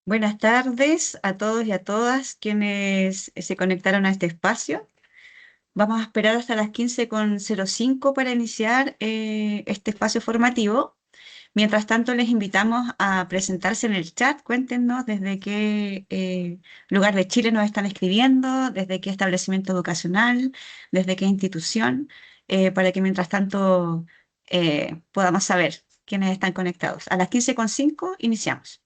Buenas tardes a todos y a todas quienes se conectaron a este espacio. Vamos a esperar hasta las 15:05 para iniciar este espacio formativo. Mientras tanto, les invitamos a presentarse en el chat. Cuéntenos desde qué lugar de Chile nos están escribiendo, desde qué establecimiento educacional, desde qué institución, para que mientras tanto podamos saber quiénes están conectados. A las 15:05 iniciamos.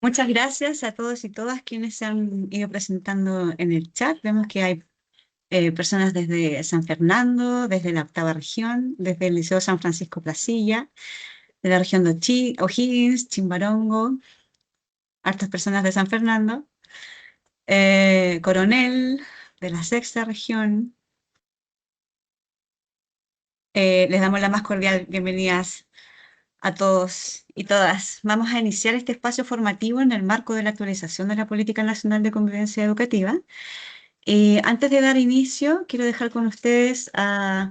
Muchas gracias a todos y todas quienes se han ido presentando en el chat. Vemos que hay personas desde San Fernando, desde la octava región, desde el Liceo San Francisco Placilla, de la región de O'Higgins, Chimbarongo, hartas personas de San Fernando, Coronel, de la sexta región. Les damos la más cordial bienvenidas a todos y todas. Vamos a iniciar este espacio formativo en el marco de la actualización de la Política Nacional de Convivencia Educativa. Antes de dar inicio, quiero dejar con ustedes a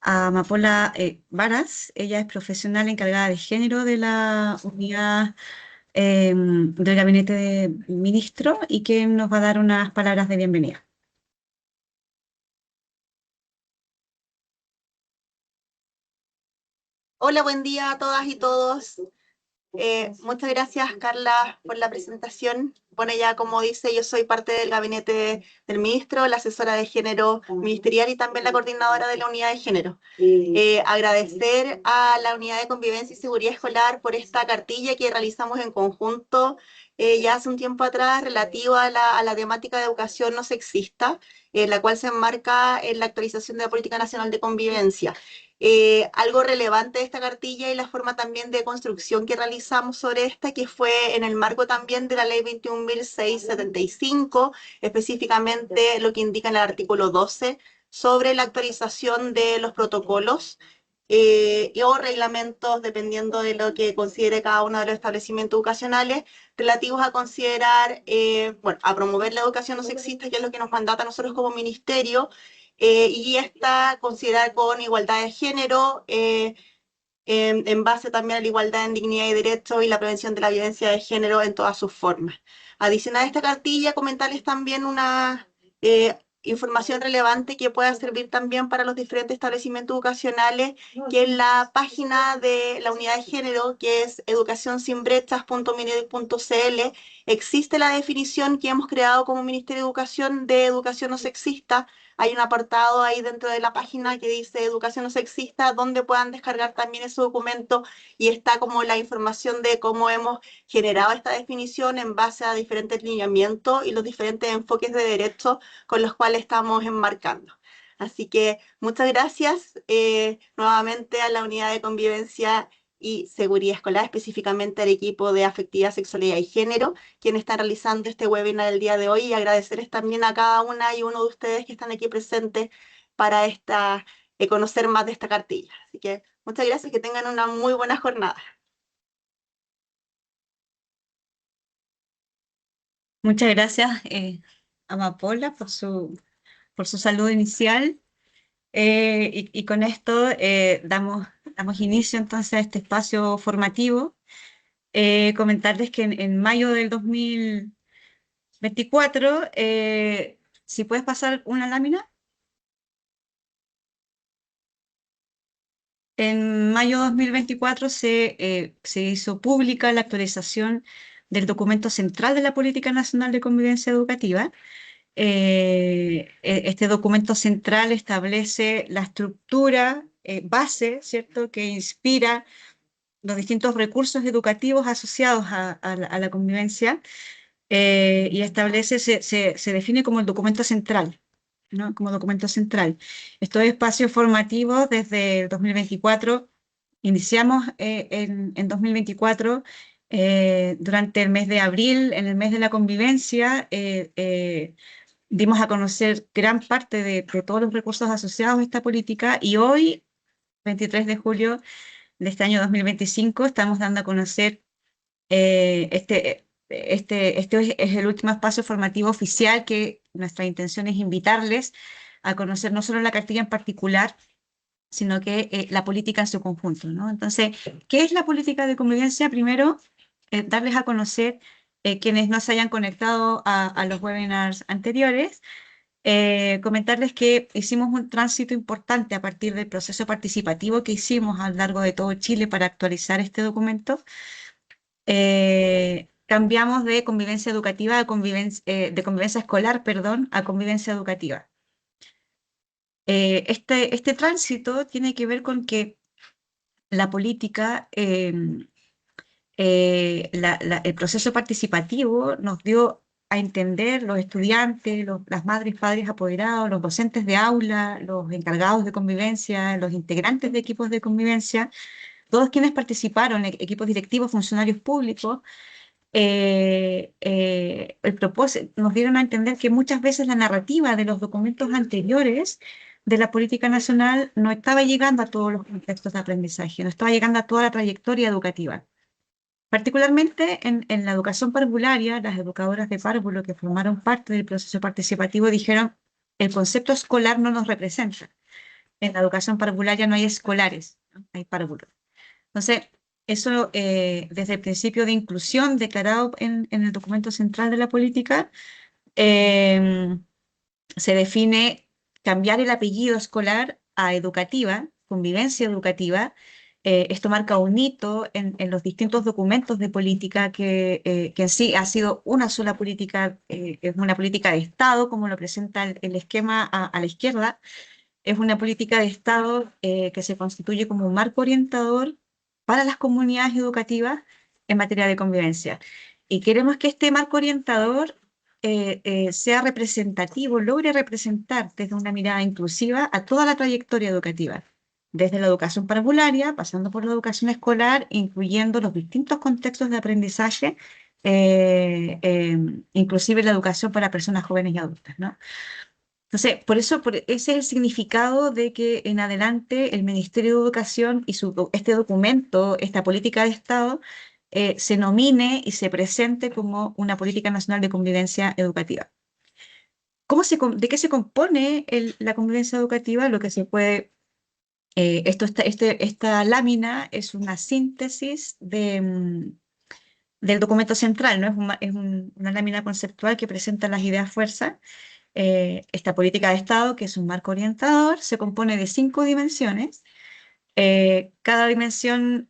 Amapola Varas. Ella es profesional encargada de género de la unidad del gabinete de ministro y que nos va a dar unas palabras de bienvenida. Hola, buen día a todas y todos. Muchas gracias, Carla, por la presentación. Bueno, ya como dice, yo soy parte del gabinete del ministro, la asesora de género ministerial y también la coordinadora de la unidad de género. Agradecer a la unidad de convivencia y seguridad escolar por esta cartilla que realizamos en conjunto ya hace un tiempo atrás relativa a la temática de educación no sexista, la cual se enmarca en la actualización de la Política Nacional de Convivencia. Algo relevante de esta cartilla y la forma también de construcción que realizamos sobre esta, que fue en el marco también de la ley 21.675, específicamente lo que indica en el artículo 12 sobre la actualización de los protocolos o reglamentos, dependiendo de lo que considere cada uno de los establecimientos educacionales, relativos a considerar, bueno, a promover la educación no sexista, que es lo que nos mandata a nosotros como ministerio, y esta considerar con igualdad de género, en base también a la igualdad en dignidad y derechos y la prevención de la violencia de género en todas sus formas. Adicional a esta cartilla, comentarles también información relevante que pueda servir también para los diferentes establecimientos educacionales, que en la página de la unidad de género, que es educacionsinbrechas.mineduc.cl, existe la definición que hemos creado como Ministerio de Educación de educación no sexista. Hay un apartado ahí dentro de la página que dice educación no sexista, donde puedan descargar también ese documento y está como la información de cómo hemos generado esta definición en base a diferentes lineamientos y los diferentes enfoques de derecho con los cuales estamos enmarcando. Así que muchas gracias nuevamente a la unidad de convivencia y seguridad escolar, específicamente al equipo de afectividad, sexualidad y género, quienes están realizando este webinar el día de hoy, y agradecerles también a cada una y uno de ustedes que están aquí presentes para conocer más de esta cartilla. Así que muchas gracias, que tengan una muy buena jornada. Muchas gracias, Amapola, por su saludo inicial. Y con esto damos inicio entonces a este espacio formativo. Comentarles que en mayo del 2024, si puedes pasar una lámina, en mayo de 2024 se hizo pública la actualización del documento central de la Política Nacional de Convivencia Educativa. Este documento central establece la estructura base, ¿cierto?, que inspira los distintos recursos educativos asociados a la convivencia, y establece, se define como el documento central, ¿no? Como documento central. Estos espacios formativos desde el 2024, iniciamos en 2024, durante el mes de abril, en el mes de la convivencia, dimos a conocer gran parte de todos los recursos asociados a esta política, y hoy, 23 de julio de este año 2025, estamos dando a conocer este es el último espacio formativo oficial, que nuestra intención es invitarles a conocer no solo la cartilla en particular, sino que la política en su conjunto, ¿no? Entonces, ¿qué es la política de convivencia? Primero, darles a conocer, quienes no se hayan conectado a los webinars anteriores, comentarles que hicimos un tránsito importante a partir del proceso participativo que hicimos a lo largo de todo Chile para actualizar este documento. Cambiamos de convivencia educativa de convivencia escolar, perdón, a convivencia educativa. Este tránsito tiene que ver con que la política, el proceso participativo nos dio a entender, los estudiantes, las madres, padres apoderados, los docentes de aula, los encargados de convivencia, los integrantes de equipos de convivencia, todos quienes participaron, equipos directivos, funcionarios públicos, el propósito, nos dieron a entender que muchas veces la narrativa de los documentos anteriores de la política nacional no estaba llegando a todos los contextos de aprendizaje, no estaba llegando a toda la trayectoria educativa. Particularmente en la educación parvularia, las educadoras de párvulo que formaron parte del proceso participativo dijeron: el concepto escolar no nos representa. En la educación parvularia no hay escolares, ¿no? Hay párvulos. Entonces, eso, desde el principio de inclusión declarado en el documento central de la política, eh, se define cambiar el apellido escolar a educativa, convivencia educativa. Esto marca un hito en los distintos documentos de política que en sí ha sido una sola política, es una política de Estado, como lo presenta el esquema a la izquierda. Es una política de Estado que se constituye como un marco orientador para las comunidades educativas en materia de convivencia. Y queremos que este marco orientador sea representativo, logre representar desde una mirada inclusiva a toda la trayectoria educativa, desde la educación parvularia, pasando por la educación escolar, incluyendo los distintos contextos de aprendizaje, inclusive la educación para personas jóvenes y adultas, ¿no? Entonces, por eso, ese es el significado de que en adelante el Ministerio de Educación y este documento, esta política de Estado, se nomine y se presente como una política nacional de convivencia educativa. ¿De qué se compone la convivencia educativa? Lo que se puede, esta lámina es una síntesis del documento central, ¿no? Es una lámina conceptual que presenta las ideas fuerzas. Esta política de Estado, que es un marco orientador, se compone de 5 dimensiones. Cada dimensión,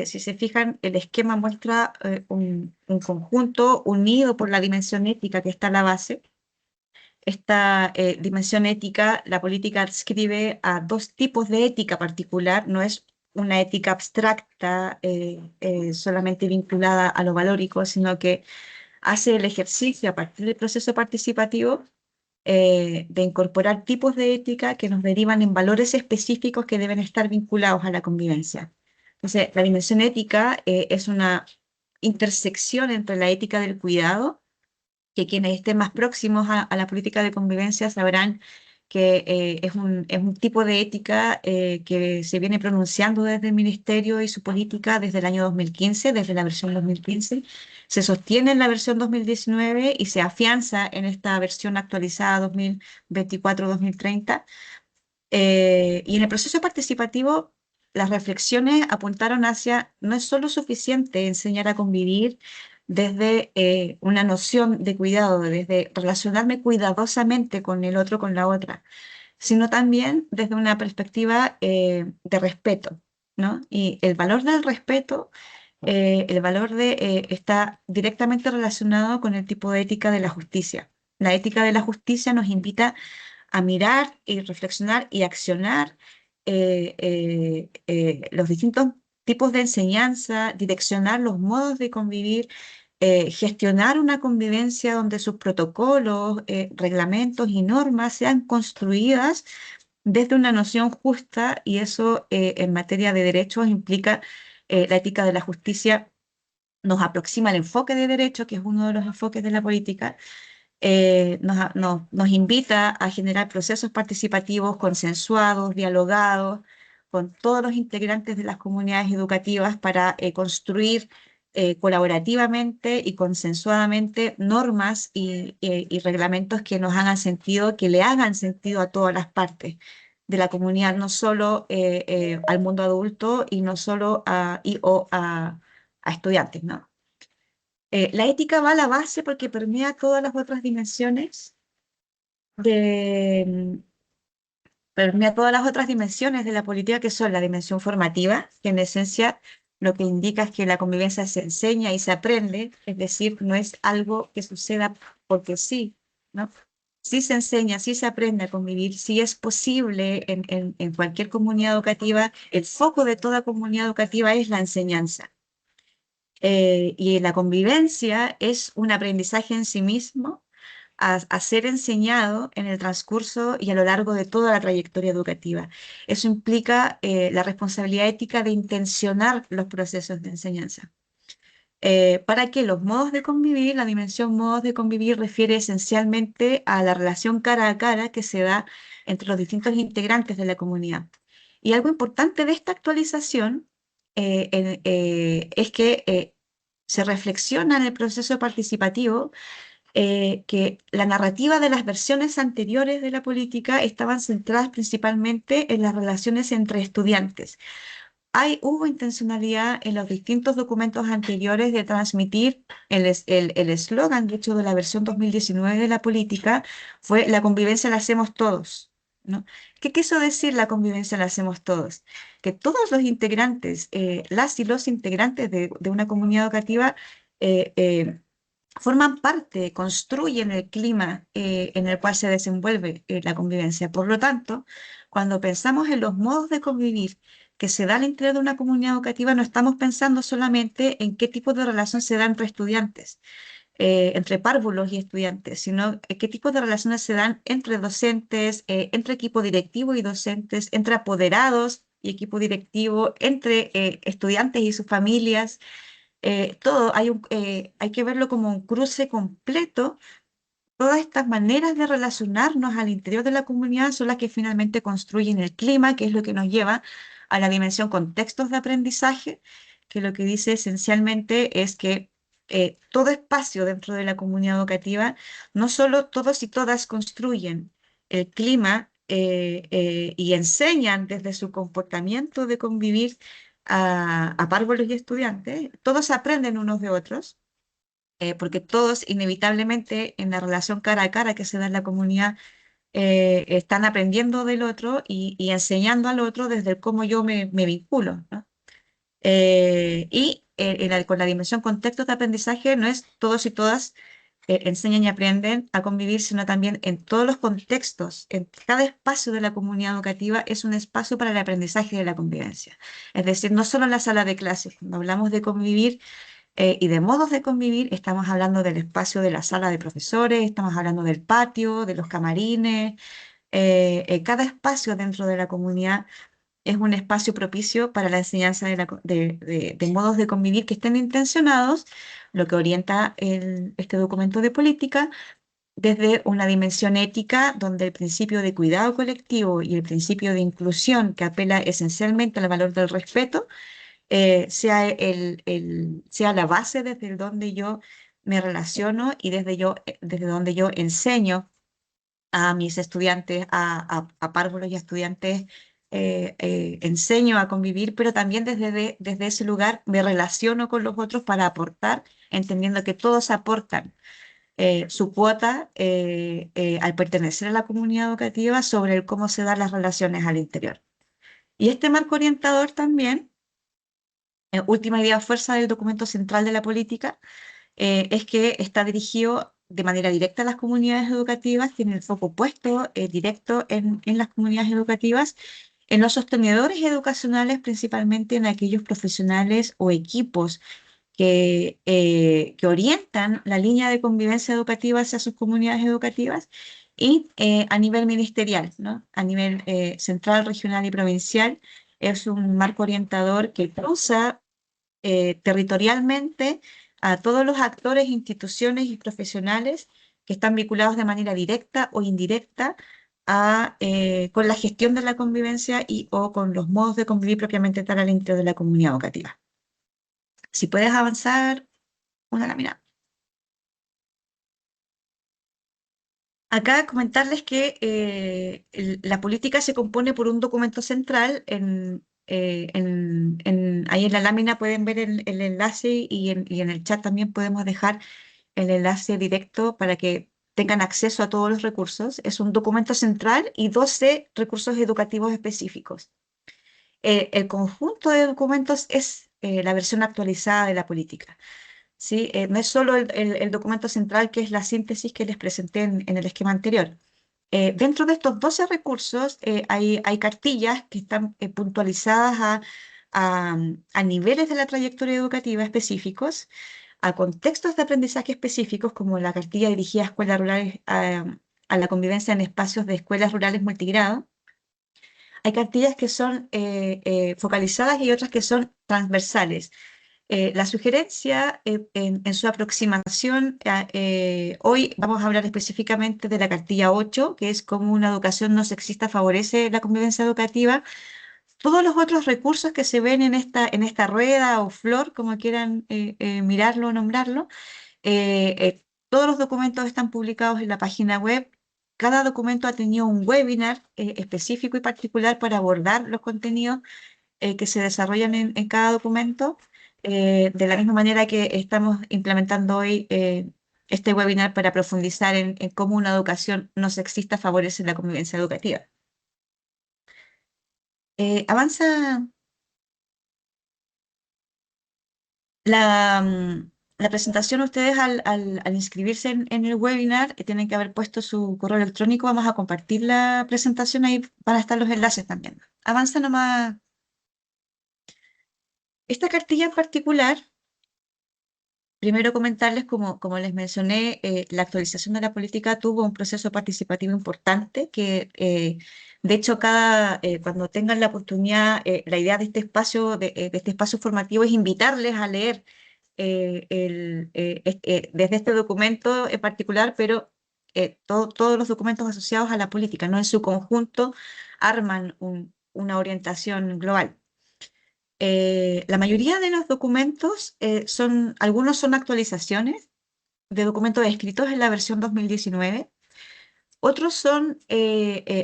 si se fijan, el esquema muestra un conjunto unido por la dimensión ética que está a la base. Esta dimensión ética, la política adscribe a 2 tipos de ética particular, no es una ética abstracta solamente vinculada a lo valórico, sino que hace el ejercicio a partir del proceso participativo de incorporar tipos de ética que nos derivan en valores específicos que deben estar vinculados a la convivencia. Entonces, la dimensión ética es una intersección entre la ética del cuidado, que quienes estén más próximos a la política de convivencia sabrán que es un tipo de ética que se viene pronunciando desde el Ministerio y su política desde el año 2015, desde la versión 2015. Se sostiene en la versión 2019 y se afianza en esta versión actualizada 2024-2030. Y en el proceso participativo, las reflexiones apuntaron hacia, no es solo suficiente enseñar a convivir desde una noción de cuidado, desde relacionarme cuidadosamente con el otro, con la otra, sino también desde una perspectiva de respeto, ¿no? Y el valor del respeto, está directamente relacionado con el tipo de ética de la justicia. La ética de la justicia nos invita a mirar y reflexionar y accionar los distintos tipos de enseñanza, direccionar los modos de convivir, gestionar una convivencia donde sus protocolos, reglamentos y normas sean construidas desde una noción justa, y eso en materia de derechos implica la ética de la justicia nos aproxima al enfoque de derecho, que es uno de los enfoques de la política. Nos invita a generar procesos participativos consensuados, dialogados, con todos los integrantes de las comunidades educativas para construir colaborativamente y consensuadamente normas y reglamentos que nos hagan sentido, que le hagan sentido a todas las partes de la comunidad, no solo al mundo adulto y no solo a estudiantes, ¿no? La ética va a la base porque permea todas las otras dimensiones de, permea todas las otras dimensiones de la política, que son la dimensión formativa, que en esencia lo que indica es que la convivencia se enseña y se aprende, es decir, no es algo que suceda porque sí, ¿no? Sí se enseña, sí se aprende a convivir, sí es posible en cualquier comunidad educativa. El foco de toda comunidad educativa es la enseñanza. Y la convivencia es un aprendizaje en sí mismo a ser enseñado en el transcurso y a lo largo de toda la trayectoria educativa. Eso implica la responsabilidad ética de intencionar los procesos de enseñanza. Para que los modos de convivir, la dimensión modos de convivir refiere esencialmente a la relación cara a cara que se da entre los distintos integrantes de la comunidad. Y algo importante de esta actualización es que se reflexiona en el proceso participativo que la narrativa de las versiones anteriores de la política estaban centradas principalmente en las relaciones entre estudiantes. Hubo intencionalidad en los distintos documentos anteriores de transmitir el eslogan, de hecho, de la versión 2019 de la política, fue la convivencia la hacemos todos, ¿no? ¿Qué quiso decir la convivencia la hacemos todos? Que todos los integrantes, las y los integrantes de una comunidad educativa, eh, eh, forman parte, construyen el clima en el cual se desenvuelve la convivencia. Por lo tanto, cuando pensamos en los modos de convivir que se da al interior de una comunidad educativa, no estamos pensando solamente en qué tipo de relación se da entre estudiantes, entre párvulos y estudiantes, sino qué tipo de relaciones se dan entre docentes, entre equipo directivo y docentes, entre apoderados y equipo directivo, entre estudiantes y sus familias. Todo, hay que verlo como un cruce completo. Todas estas maneras de relacionarnos al interior de la comunidad son las que finalmente construyen el clima, que es lo que nos lleva a la dimensión contextos de aprendizaje, que lo que dice esencialmente es que todo espacio dentro de la comunidad educativa, no solo todos y todas construyen el clima y enseñan desde su comportamiento de convivir a párvulos y estudiantes, todos aprenden unos de otros, porque todos inevitablemente en la relación cara a cara que se da en la comunidad están aprendiendo del otro y enseñando al otro desde el cómo yo me vinculo, ¿no? Con la dimensión contexto de aprendizaje no es todos y todas enseñan y aprenden a convivir, sino también en todos los contextos, en cada espacio de la comunidad educativa es un espacio para el aprendizaje de la convivencia. Es decir, no solo en la sala de clases, cuando hablamos de convivir y de modos de convivir, estamos hablando del espacio de la sala de profesores, estamos hablando del patio, de los camarines, cada espacio dentro de la comunidad es un espacio propicio para la enseñanza de modos de convivir que estén intencionados, lo que orienta este documento de política desde una dimensión ética donde el principio de cuidado colectivo y el principio de inclusión que apela esencialmente al valor del respeto sea, sea la base desde el donde yo me relaciono y desde donde yo enseño a mis estudiantes, a párvulos y a estudiantes, enseño a convivir, pero también desde ese lugar me relaciono con los otros para aportar, entendiendo que todos aportan su cuota al pertenecer a la comunidad educativa sobre el cómo se dan las relaciones al interior. Y este marco orientador también, última idea fuerza del documento central de la política, es que está dirigido de manera directa a las comunidades educativas, tiene el foco puesto directo en las comunidades educativas, en los sostenedores educacionales, principalmente en aquellos profesionales o equipos que orientan la línea de convivencia educativa hacia sus comunidades educativas y a nivel ministerial, ¿no? A nivel central, regional y provincial, es un marco orientador que cruza territorialmente a todos los actores, instituciones y profesionales que están vinculados de manera directa o indirecta con la gestión de la convivencia o con los modos de convivir propiamente tal al interior de la comunidad educativa. Si puedes avanzar una lámina. Acá comentarles que la política se compone por un documento central. Ahí en la lámina pueden ver el enlace y en el chat también podemos dejar el enlace directo para que tengan acceso a todos los recursos. Es un documento central y 12 recursos educativos específicos. El conjunto de documentos es la versión actualizada de la política. ¿Sí? No es solo el documento central, que es la síntesis que les presenté en el esquema anterior. Dentro de estos 12 recursos hay cartillas que están puntualizadas a niveles de la trayectoria educativa específicos, a contextos de aprendizaje específicos, como la cartilla dirigida a escuelas rurales, a la convivencia en espacios de escuelas rurales multigrado. Hay cartillas que son focalizadas y otras que son transversales. La sugerencia en su aproximación, hoy vamos a hablar específicamente de la cartilla 8, que es cómo una educación no sexista favorece la convivencia educativa. Todos los otros recursos que se ven en esta rueda o flor, como quieran mirarlo o nombrarlo, todos los documentos están publicados en la página web. Cada documento ha tenido un webinar específico y particular para abordar los contenidos que se desarrollan en cada documento, de la misma manera que estamos implementando hoy este webinar para profundizar en cómo una educación no sexista favorece la convivencia educativa. Avanza la presentación. Ustedes al inscribirse en el webinar tienen que haber puesto su correo electrónico. Vamos a compartir la presentación, ahí van a estar los enlaces también. Avanza nomás. Esta cartilla en particular, primero comentarles, como les mencioné, la actualización de la política tuvo un proceso participativo importante que, de hecho, cuando tengan la oportunidad, la idea de este espacio formativo es invitarles a leer desde este documento en particular, pero todos los documentos asociados a la política, ¿no? En su conjunto arman una orientación global. La mayoría de los documentos algunos son actualizaciones de documentos escritos en la versión 2019, otros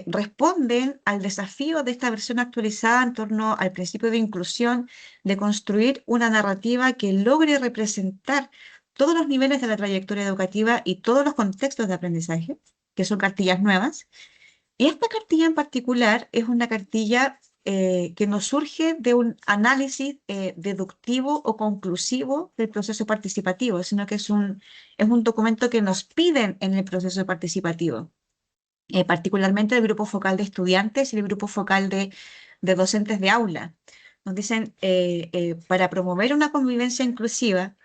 responden al desafío de esta versión actualizada en torno al principio de inclusión, de construir una narrativa que logre representar todos los niveles de la trayectoria educativa y todos los contextos de aprendizaje, que son cartillas nuevas. Y esta cartilla en particular es una cartilla que nos surge de un análisis deductivo o conclusivo del proceso participativo, sino que es un documento que nos piden en el proceso participativo, particularmente el grupo focal de estudiantes y el grupo focal de docentes de aula. Nos dicen, para promover una convivencia inclusiva,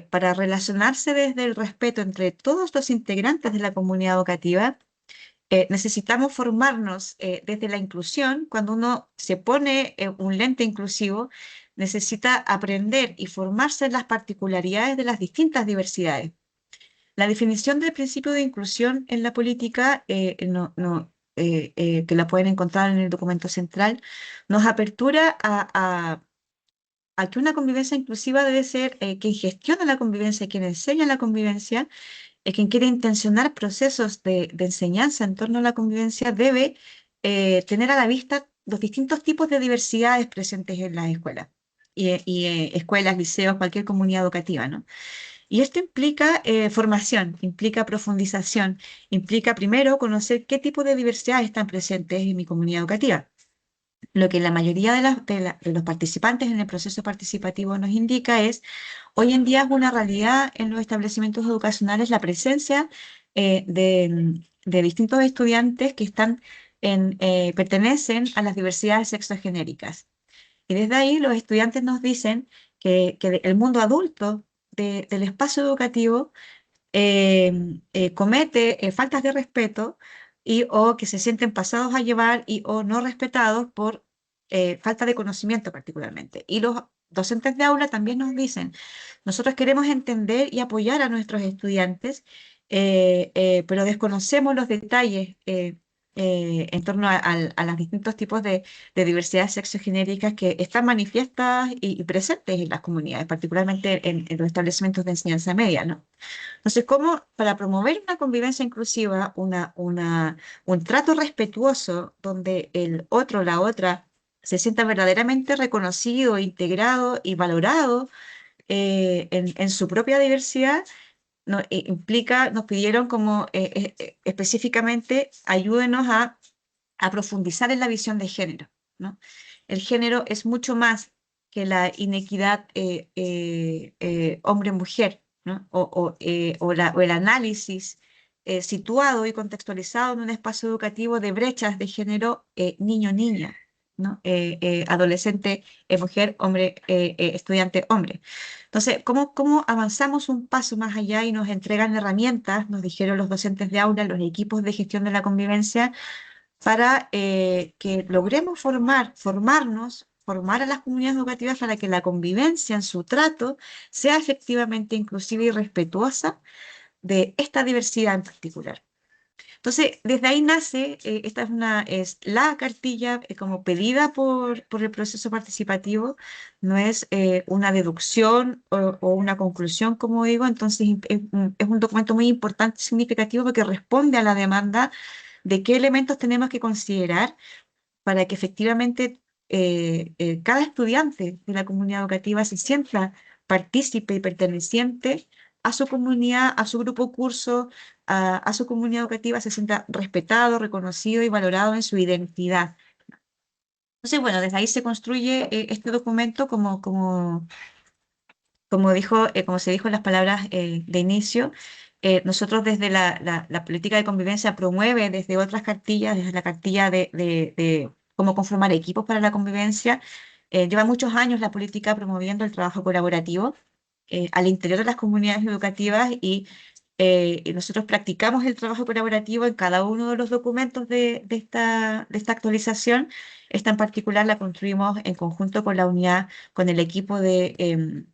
para relacionarse desde el respeto entre todos los integrantes de la comunidad educativa, necesitamos formarnos desde la inclusión. Cuando uno se pone un lente inclusivo, necesita aprender y formarse en las particularidades de las distintas diversidades. La definición del principio de inclusión en la política, que la pueden encontrar en el documento central, nos apertura a que una convivencia inclusiva debe ser quien gestiona la convivencia, quien enseña la convivencia, quien quiere intencionar procesos de enseñanza en torno a la convivencia, debe tener a la vista los distintos tipos de diversidades presentes en las escuelas, escuelas, liceos, cualquier comunidad educativa, ¿no? Y esto implica formación, implica profundización, implica primero conocer qué tipo de diversidades están presentes en mi comunidad educativa. Lo que la mayoría de los participantes en el proceso participativo nos indica es, hoy en día es una realidad en los establecimientos educacionales la presencia de distintos estudiantes que pertenecen a las diversidades sexogenéricas. Y desde ahí los estudiantes nos dicen que el mundo adulto del espacio educativo comete faltas de respeto o que se sienten pasados a llevar o no respetados por falta de conocimiento particularmente. Y los docentes de aula también nos dicen, nosotros queremos entender y apoyar a nuestros estudiantes, pero desconocemos los detalles en torno a los distintos tipos de diversidades sexogenéricas que están manifiestas y presentes en las comunidades, particularmente en los establecimientos de enseñanza media, ¿no? Entonces, ¿cómo para promover una convivencia inclusiva, un trato respetuoso donde el otro, la otra, se sienta verdaderamente reconocido, integrado y valorado en su propia diversidad? Nos pidieron como específicamente ayúdenos a profundizar en la visión de género, ¿no? El género es mucho más que la inequidad hombre-mujer, ¿no? O el análisis situado y contextualizado en un espacio educativo de brechas de género niño-niña, ¿no? Adolescente, mujer, hombre, estudiante, hombre. Entonces, ¿cómo avanzamos un paso más allá y nos entregan herramientas, nos dijeron los docentes de aula, los equipos de gestión de la convivencia, para que logremos formarnos, formar a las comunidades educativas para que la convivencia en su trato sea efectivamente inclusiva y respetuosa de esta diversidad en particular? Entonces, desde ahí nace, esta es la cartilla como pedida por el proceso participativo, no es una deducción o una conclusión, como digo. Entonces es un documento muy importante y significativo porque responde a la demanda de qué elementos tenemos que considerar para que efectivamente cada estudiante de la comunidad educativa se sienta partícipe y perteneciente a su comunidad, a su grupo curso, a su comunidad educativa, se sienta respetado, reconocido y valorado en su identidad. Entonces, bueno, desde ahí se construye este documento como se dijo en las palabras de inicio. Nosotros desde la política de convivencia promueve desde otras cartillas, desde la cartilla de cómo conformar equipos para la convivencia. Lleva muchos años la política promoviendo el trabajo colaborativo al interior de las comunidades educativas y nosotros practicamos el trabajo colaborativo en cada uno de los documentos de esta actualización. Esta en particular la construimos en conjunto con la unidad, con el equipo de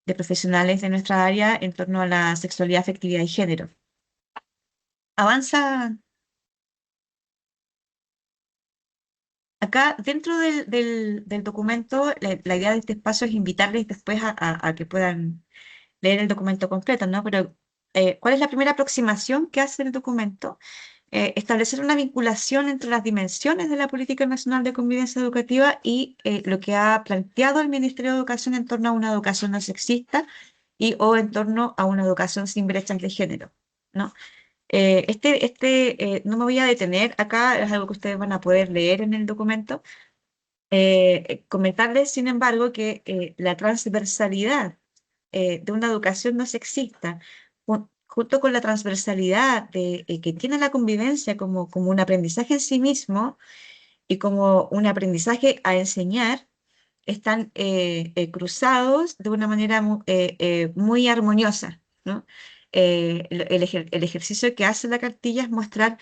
profesionales de nuestra área en torno a la sexualidad, afectividad y género. Avanza acá dentro del documento. La idea de este espacio es invitarles después a que puedan leer el documento completo, ¿no? Pero, ¿cuál es la primera aproximación que hace el documento? Establecer una vinculación entre las dimensiones de la Política Nacional de Convivencia Educativa y lo que ha planteado el Ministerio de Educación en torno a una educación no sexista y o en torno a una educación sin brechas de género, ¿no? No me voy a detener acá, es algo que ustedes van a poder leer en el documento. Comentarles, sin embargo, que la transversalidad de una educación no sexista, junto con la transversalidad que tiene la convivencia como un aprendizaje en sí mismo y como un aprendizaje a enseñar, están cruzados de una manera muy armoniosa, ¿no? El ejercicio que hace la cartilla es mostrar,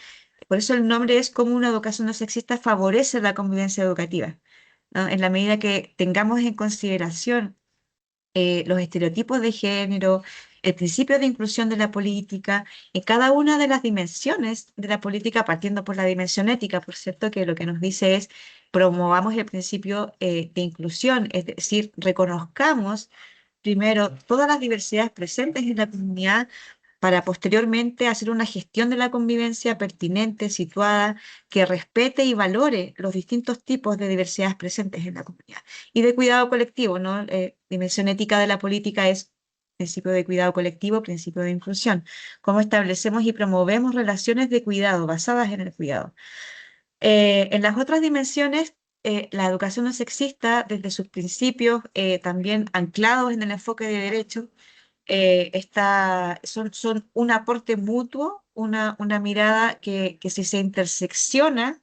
por eso el nombre es como una educación no sexista favorece la convivencia educativa, ¿no? En la medida que tengamos en consideración los estereotipos de género, el principio de inclusión de la política, en cada una de las dimensiones de la política, partiendo por la dimensión ética, por cierto, que lo que nos dice es promovamos el principio de inclusión, es decir, reconozcamos primero todas las diversidades presentes en la comunidad para posteriormente hacer una gestión de la convivencia pertinente, situada, que respete y valore los distintos tipos de diversidades presentes en la comunidad. Y de cuidado colectivo, ¿no? Dimensión ética de la política es principio de cuidado colectivo, principio de inclusión. Cómo establecemos y promovemos relaciones de cuidado basadas en el cuidado. En las otras dimensiones, la educación no sexista, desde sus principios, también anclados en el enfoque de derechos, son un aporte mutuo, una mirada que si se intersecciona,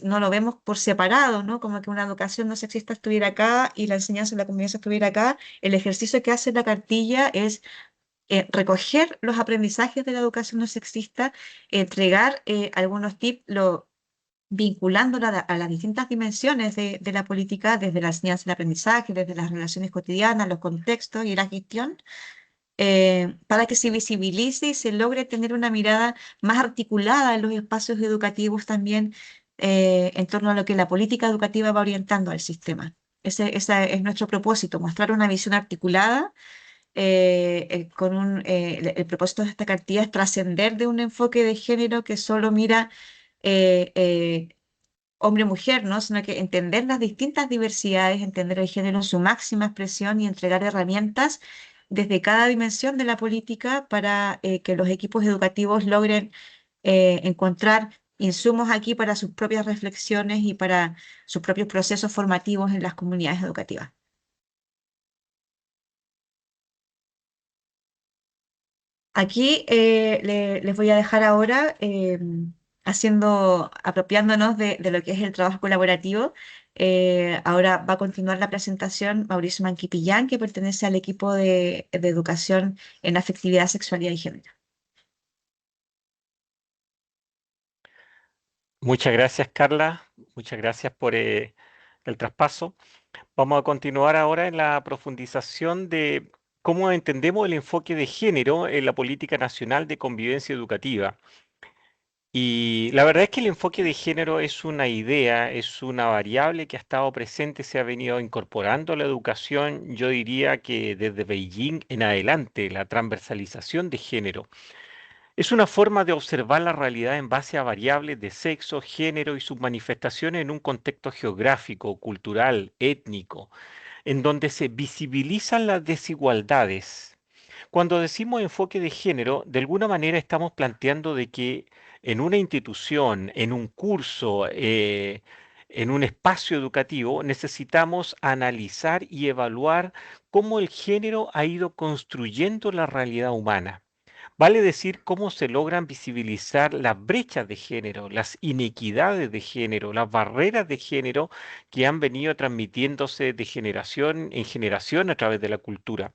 no lo vemos por separado, ¿no? Como que una educación no sexista estuviera acá y la enseñanza de la convivencia estuviera acá. El ejercicio que hace la cartilla es recoger los aprendizajes de la educación no sexista, entregar algunos tips, vinculándola a las distintas dimensiones de la política, desde la enseñanza y el aprendizaje, desde las relaciones cotidianas, los contextos y la gestión, para que se visibilice y se logre tener una mirada más articulada en los espacios educativos también en torno a lo que la política educativa va orientando al sistema. Ese es nuestro propósito, mostrar una visión articulada. El propósito de esta cartilla es trascender de un enfoque de género que solo mira eh, eh, hombre-mujer, ¿no? Sino que entender las distintas diversidades, entender el género en su máxima expresión y entregar herramientas desde cada dimensión de la política para que los equipos educativos logren encontrar insumos aquí para sus propias reflexiones y para sus propios procesos formativos en las comunidades educativas. Aquí les voy a dejar ahora apropiándonos de lo que es el trabajo colaborativo. Ahora va a continuar la presentación Mauricio Manquipillán, que pertenece al equipo de educación en afectividad, sexualidad y género. Muchas gracias, Carla. Muchas gracias por el traspaso. Vamos a continuar ahora en la profundización de cómo entendemos el enfoque de género en la política nacional de convivencia educativa. Y la verdad es que el enfoque de género es una idea, es una variable que ha estado presente, se ha venido incorporando a la educación, yo diría que desde Beijing en adelante, la transversalización de género. Es una forma de observar la realidad en base a variables de sexo, género y sus manifestaciones en un contexto geográfico, cultural, étnico, en donde se visibilizan las desigualdades. Cuando decimos enfoque de género, de alguna manera estamos planteando de que en una institución, en un curso, en un espacio educativo, necesitamos analizar y evaluar cómo el género ha ido construyendo la realidad humana. Vale decir cómo se logran visibilizar las brechas de género, las inequidades de género, las barreras de género que han venido transmitiéndose de generación en generación a través de la cultura.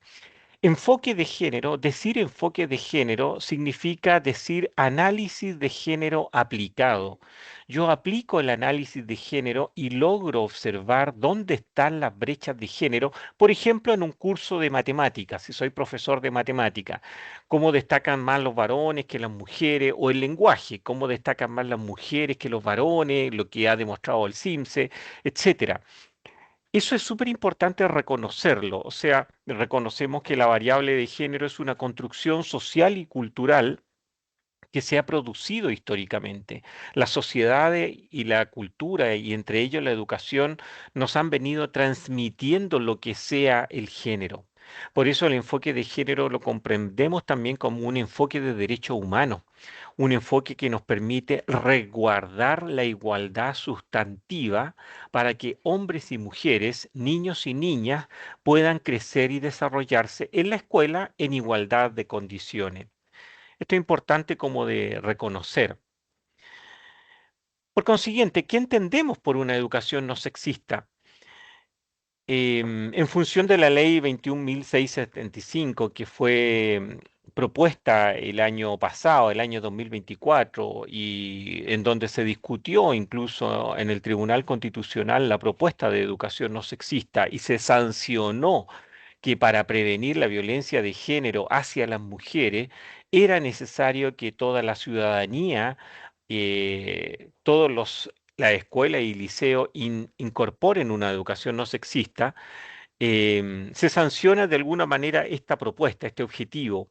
Enfoque de género, decir enfoque de género significa decir análisis de género aplicado. Yo aplico el análisis de género y logro observar dónde están las brechas de género, por ejemplo, en un curso de matemáticas, si soy profesor de matemática, cómo destacan más los varones que las mujeres, o el lenguaje, cómo destacan más las mujeres que los varones, lo que ha demostrado el CIMSE, etcétera. Eso es súper importante reconocerlo, o sea, reconocemos que la variable de género es una construcción social y cultural que se ha producido históricamente. Las sociedades y la cultura, y entre ellos la educación, nos han venido transmitiendo lo que sea el género. Por eso el enfoque de género lo comprendemos también como un enfoque de derechos humanos, un enfoque que nos permite resguardar la igualdad sustantiva para que hombres y mujeres, niños y niñas puedan crecer y desarrollarse en la escuela en igualdad de condiciones. Esto es importante como de reconocer. Por consiguiente, ¿qué entendemos por una educación no sexista? En función de la ley 21.675, que fue propuesta el año pasado, el año 2024, y en donde se discutió incluso en el Tribunal Constitucional la propuesta de educación no sexista y se sancionó que para prevenir la violencia de género hacia las mujeres era necesario que toda la ciudadanía, todos los la escuela y liceo incorporen una educación no sexista, se sanciona de alguna manera esta propuesta, este objetivo.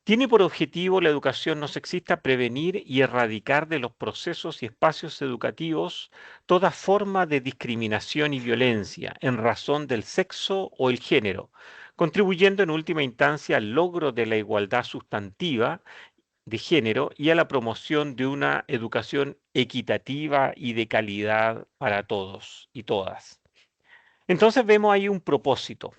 Tiene por objetivo la educación no sexista prevenir y erradicar de los procesos y espacios educativos toda forma de discriminación y violencia en razón del sexo o el género, contribuyendo en última instancia al logro de la igualdad sustantiva de género y a la promoción de una educación equitativa y de calidad para todos y todas. Entonces vemos ahí un propósito,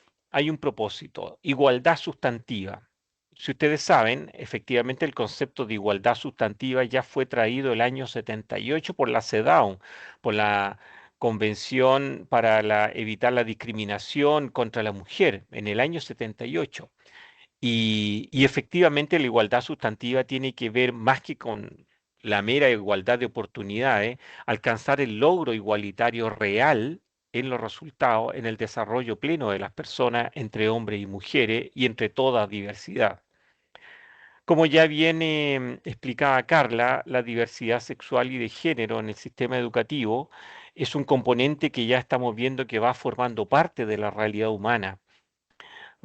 igualdad sustantiva. Si ustedes saben, efectivamente el concepto de igualdad sustantiva ya fue traído el año 78 por la CEDAW, por la Convención para evitar la discriminación contra la mujer, en el año 78. Y efectivamente la igualdad sustantiva tiene que ver más que con la mera igualdad de oportunidades, alcanzar el logro igualitario real en los resultados, en el desarrollo pleno de las personas entre hombres y mujeres y entre toda diversidad. Como ya viene explicaba Carla, la diversidad sexual y de género en el sistema educativo es un componente que ya estamos viendo que va formando parte de la realidad humana,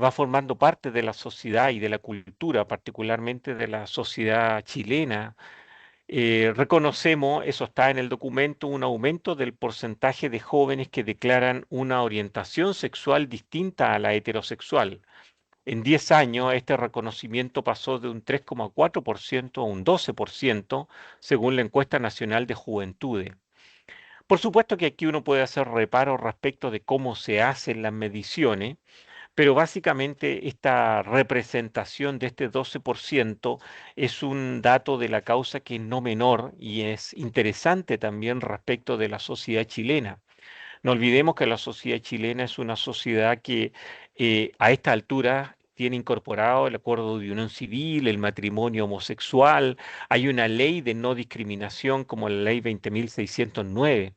va formando parte de la sociedad y de la cultura, particularmente de la sociedad chilena. Reconocemos, eso está en el documento, un aumento del porcentaje de jóvenes que declaran una orientación sexual distinta a la heterosexual. En 10 años, este reconocimiento pasó de un 3,4% a un 12%, según la encuesta nacional de juventudes. Por supuesto que aquí uno puede hacer reparos respecto de cómo se hacen las mediciones, pero básicamente esta representación de este 12% es un dato de la causa que es no menor y es interesante también respecto de la sociedad chilena. No olvidemos que la sociedad chilena es una sociedad que a esta altura tiene incorporado el acuerdo de unión civil, el matrimonio homosexual, hay una ley de no discriminación como la ley 20.609.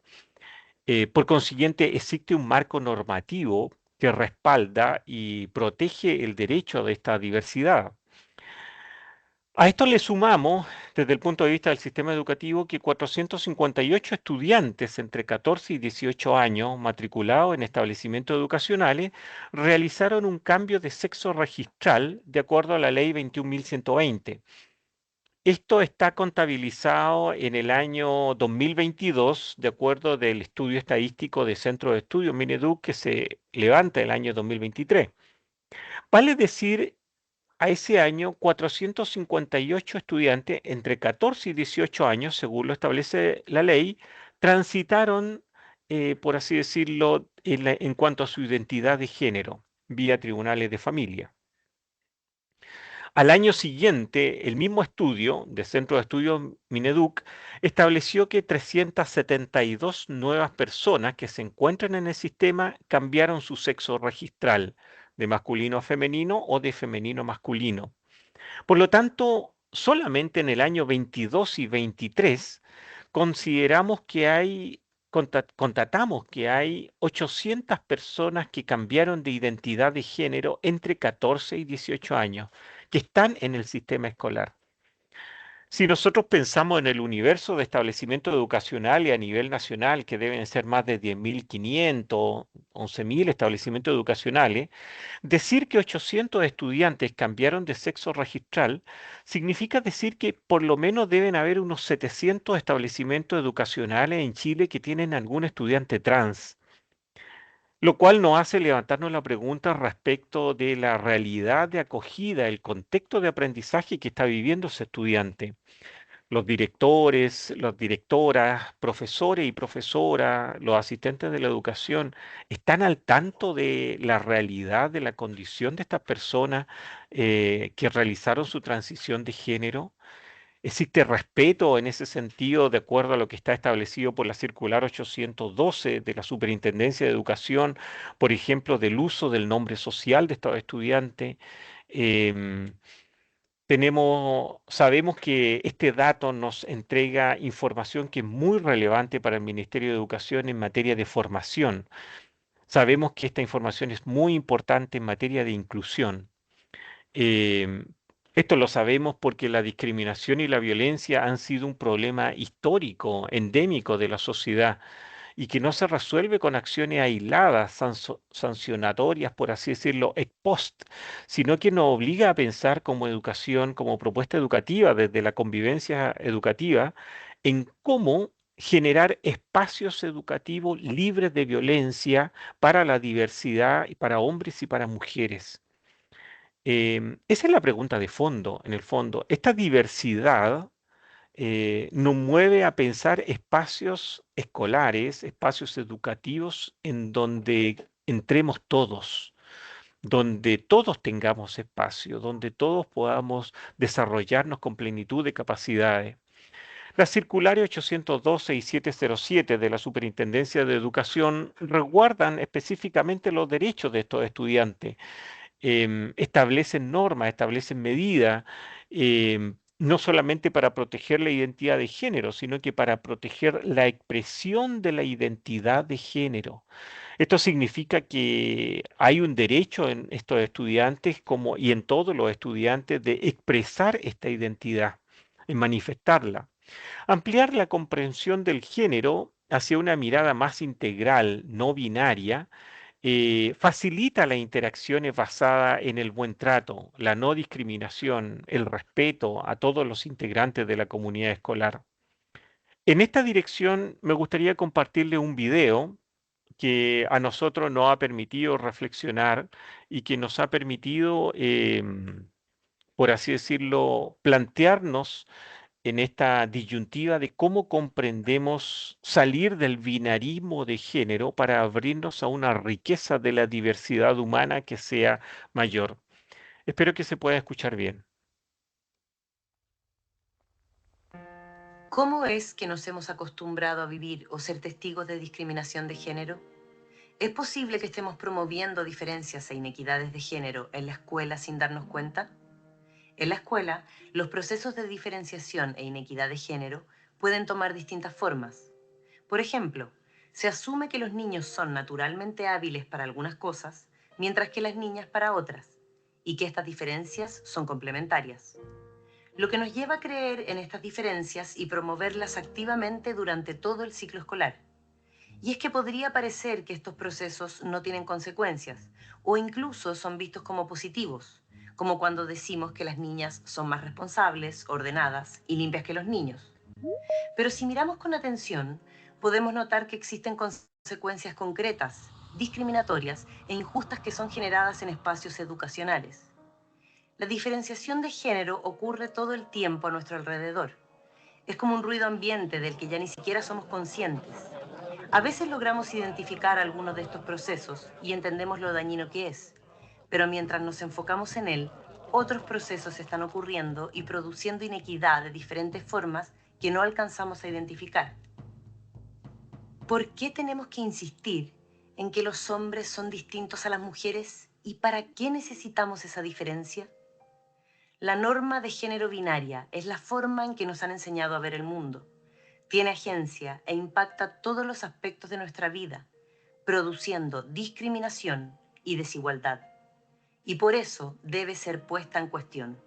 Por consiguiente, existe un marco normativo que respalda y protege el derecho de esta diversidad. A esto le sumamos, desde el punto de vista del sistema educativo, que 458 estudiantes entre 14 y 18 años matriculados en establecimientos educacionales realizaron un cambio de sexo registral de acuerdo a la ley 21.120. Esto está contabilizado en el año 2022, de acuerdo del estudio estadístico de Centro de Estudios Mineduc que se levanta el año 2023. Vale decir, a ese año 458 estudiantes entre 14 y 18 años, según lo establece la ley, transitaron, por así decirlo, en cuanto a su identidad de género, vía tribunales de familia. Al año siguiente, el mismo estudio de Centro de Estudios Mineduc estableció que 372 nuevas personas que se encuentran en el sistema cambiaron su sexo registral de masculino a femenino o de femenino a masculino. Por lo tanto, solamente en el año 22 y 23 consideramos que constatamos que hay 800 personas que cambiaron de identidad de género entre 14 y 18 años, que están en el sistema escolar. Si nosotros pensamos en el universo de establecimientos educacionales a nivel nacional, que deben ser más de 10.500, 11.000 establecimientos educacionales, decir que 800 estudiantes cambiaron de sexo registral significa decir que por lo menos deben haber unos 700 establecimientos educacionales en Chile que tienen algún estudiante trans. Lo cual nos hace levantarnos la pregunta respecto de la realidad de acogida, el contexto de aprendizaje que está viviendo ese estudiante. Los directores, las directoras, profesores y profesoras, los asistentes de la educación, ¿están al tanto de la realidad de la condición de estas personas que realizaron su transición de género? ¿Existe respeto en ese sentido de acuerdo a lo que está establecido por la circular 812 de la Superintendencia de Educación, por ejemplo, del uso del nombre social de estos estudiantes? Em, sabemos que este dato nos entrega información que es muy relevante para el Ministerio de Educación en materia de formación. Sabemos que esta información es muy importante en materia de inclusión. Em, Esto lo sabemos porque la discriminación y la violencia han sido un problema histórico, endémico de la sociedad y que no se resuelve con acciones aisladas, sancionatorias, por así decirlo, ex post, sino que nos obliga a pensar como educación, como propuesta educativa, desde la convivencia educativa, en cómo generar espacios educativos libres de violencia para la diversidad y para hombres y para mujeres. Esa es la pregunta de fondo, en el fondo. Esta diversidad nos mueve a pensar espacios escolares, espacios educativos en donde entremos todos, donde todos tengamos espacio, donde todos podamos desarrollarnos con plenitud de capacidades. Las circulares 812 y 707 de la Superintendencia de Educación resguardan específicamente los derechos de estos estudiantes, establecen normas, establecen medidas, no solamente para proteger la identidad de género, sino que para proteger la expresión de la identidad de género. Esto significa que hay un derecho en estos estudiantes como y en todos los estudiantes de expresar esta identidad, en manifestarla. Ampliar la comprensión del género hacia una mirada más integral, no binaria, facilita las interacciones basadas en el buen trato, la no discriminación, el respeto a todos los integrantes de la comunidad escolar. En esta dirección me gustaría compartirle un video que a nosotros nos ha permitido reflexionar y que nos ha permitido, por así decirlo, plantearnos en esta disyuntiva de cómo comprendemos salir del binarismo de género para abrirnos a una riqueza de la diversidad humana que sea mayor. Espero que se pueda escuchar bien. ¿Cómo es que nos hemos acostumbrado a vivir o ser testigos de discriminación de género? ¿Es posible que estemos promoviendo diferencias e inequidades de género en la escuela sin darnos cuenta? En la escuela, los procesos de diferenciación e inequidad de género pueden tomar distintas formas. Por ejemplo, se asume que los niños son naturalmente hábiles para algunas cosas, mientras que las niñas para otras, y que estas diferencias son complementarias. Lo que nos lleva a creer en estas diferencias y promoverlas activamente durante todo el ciclo escolar. Y es que podría parecer que estos procesos no tienen consecuencias o incluso son vistos como positivos, como cuando decimos que las niñas son más responsables, ordenadas y limpias que los niños. Pero si miramos con atención, podemos notar que existen consecuencias concretas, discriminatorias e injustas que son generadas en espacios educacionales. La diferenciación de género ocurre todo el tiempo a nuestro alrededor. Es como un ruido ambiente del que ya ni siquiera somos conscientes. A veces logramos identificar algunos de estos procesos y entendemos lo dañino que es, pero mientras nos enfocamos en él, otros procesos están ocurriendo y produciendo inequidad de diferentes formas que no alcanzamos a identificar. ¿Por qué tenemos que insistir en que los hombres son distintos a las mujeres y para qué necesitamos esa diferencia? La norma de género binaria es la forma en que nos han enseñado a ver el mundo. Tiene agencia e impacta todos los aspectos de nuestra vida, produciendo discriminación y desigualdad. Y por eso debe ser puesta en cuestión.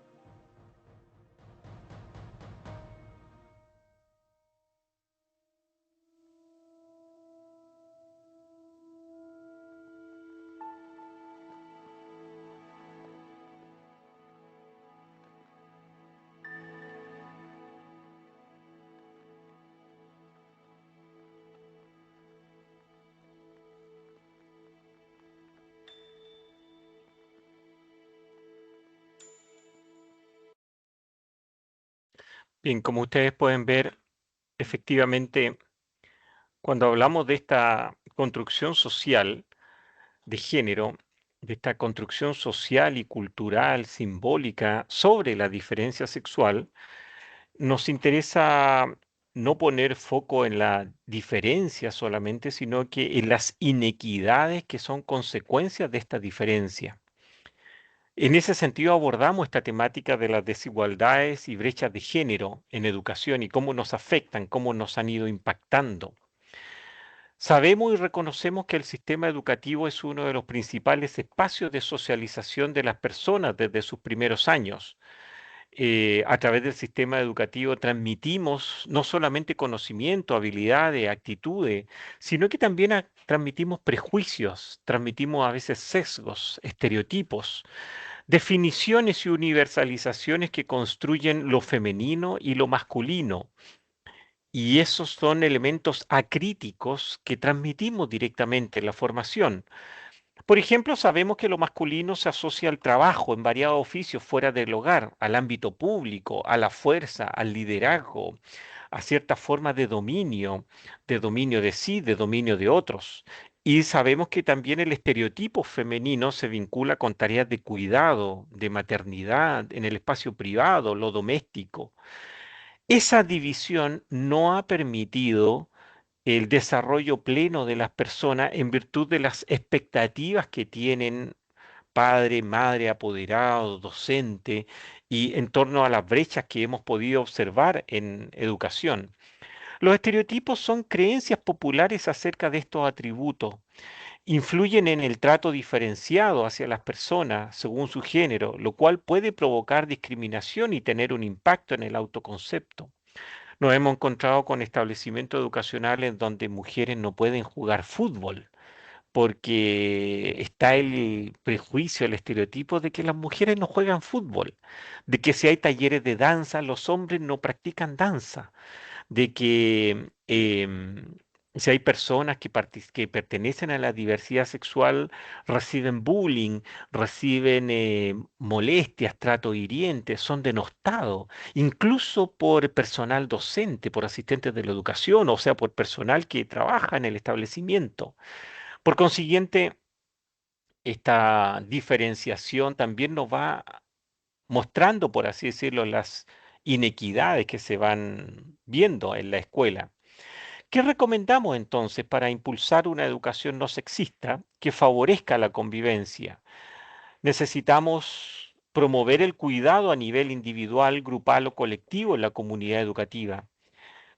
Bien, como ustedes pueden ver, efectivamente, cuando hablamos de esta construcción social de género, de esta construcción social y cultural, simbólica sobre la diferencia sexual, nos interesa no poner foco en la diferencia solamente, sino que en las inequidades que son consecuencias de esta diferencia. En ese sentido abordamos esta temática de las desigualdades y brechas de género en educación y cómo nos afectan, cómo nos han ido impactando. Sabemos y reconocemos que el sistema educativo es uno de los principales espacios de socialización de las personas desde sus primeros años. A través del sistema educativo transmitimos no solamente conocimiento, habilidades, actitudes, sino que también transmitimos prejuicios, transmitimos a veces sesgos, estereotipos, definiciones y universalizaciones que construyen lo femenino y lo masculino. Y esos son elementos acríticos que transmitimos directamente en la formación. Por ejemplo, sabemos que lo masculino se asocia al trabajo en variados oficios fuera del hogar, al ámbito público, a la fuerza, al liderazgo, a cierta forma de dominio de sí, de dominio de otros. Y sabemos que también el estereotipo femenino se vincula con tareas de cuidado, de maternidad, en el espacio privado, lo doméstico. Esa división no ha permitido el desarrollo pleno de las personas en virtud de las expectativas que tienen padre, madre, apoderado, docente, y en torno a las brechas que hemos podido observar en educación. Los estereotipos son creencias populares acerca de estos atributos. Influyen en el trato diferenciado hacia las personas según su género, lo cual puede provocar discriminación y tener un impacto en el autoconcepto. Nos hemos encontrado con establecimientos educacionales donde mujeres no pueden jugar fútbol porque está el prejuicio, el estereotipo de que las mujeres no juegan fútbol, de que si hay talleres de danza, los hombres no practican danza, de que si hay personas que pertenecen a la diversidad sexual, reciben bullying, reciben molestias, trato hiriente, son denostados, incluso por personal docente, por asistentes de la educación, o sea, por personal que trabaja en el establecimiento. Por consiguiente, esta diferenciación también nos va mostrando, por así decirlo, las inequidades que se van viendo en la escuela. ¿Qué recomendamos entonces para impulsar una educación no sexista que favorezca la convivencia? Necesitamos promover el cuidado a nivel individual, grupal o colectivo en la comunidad educativa.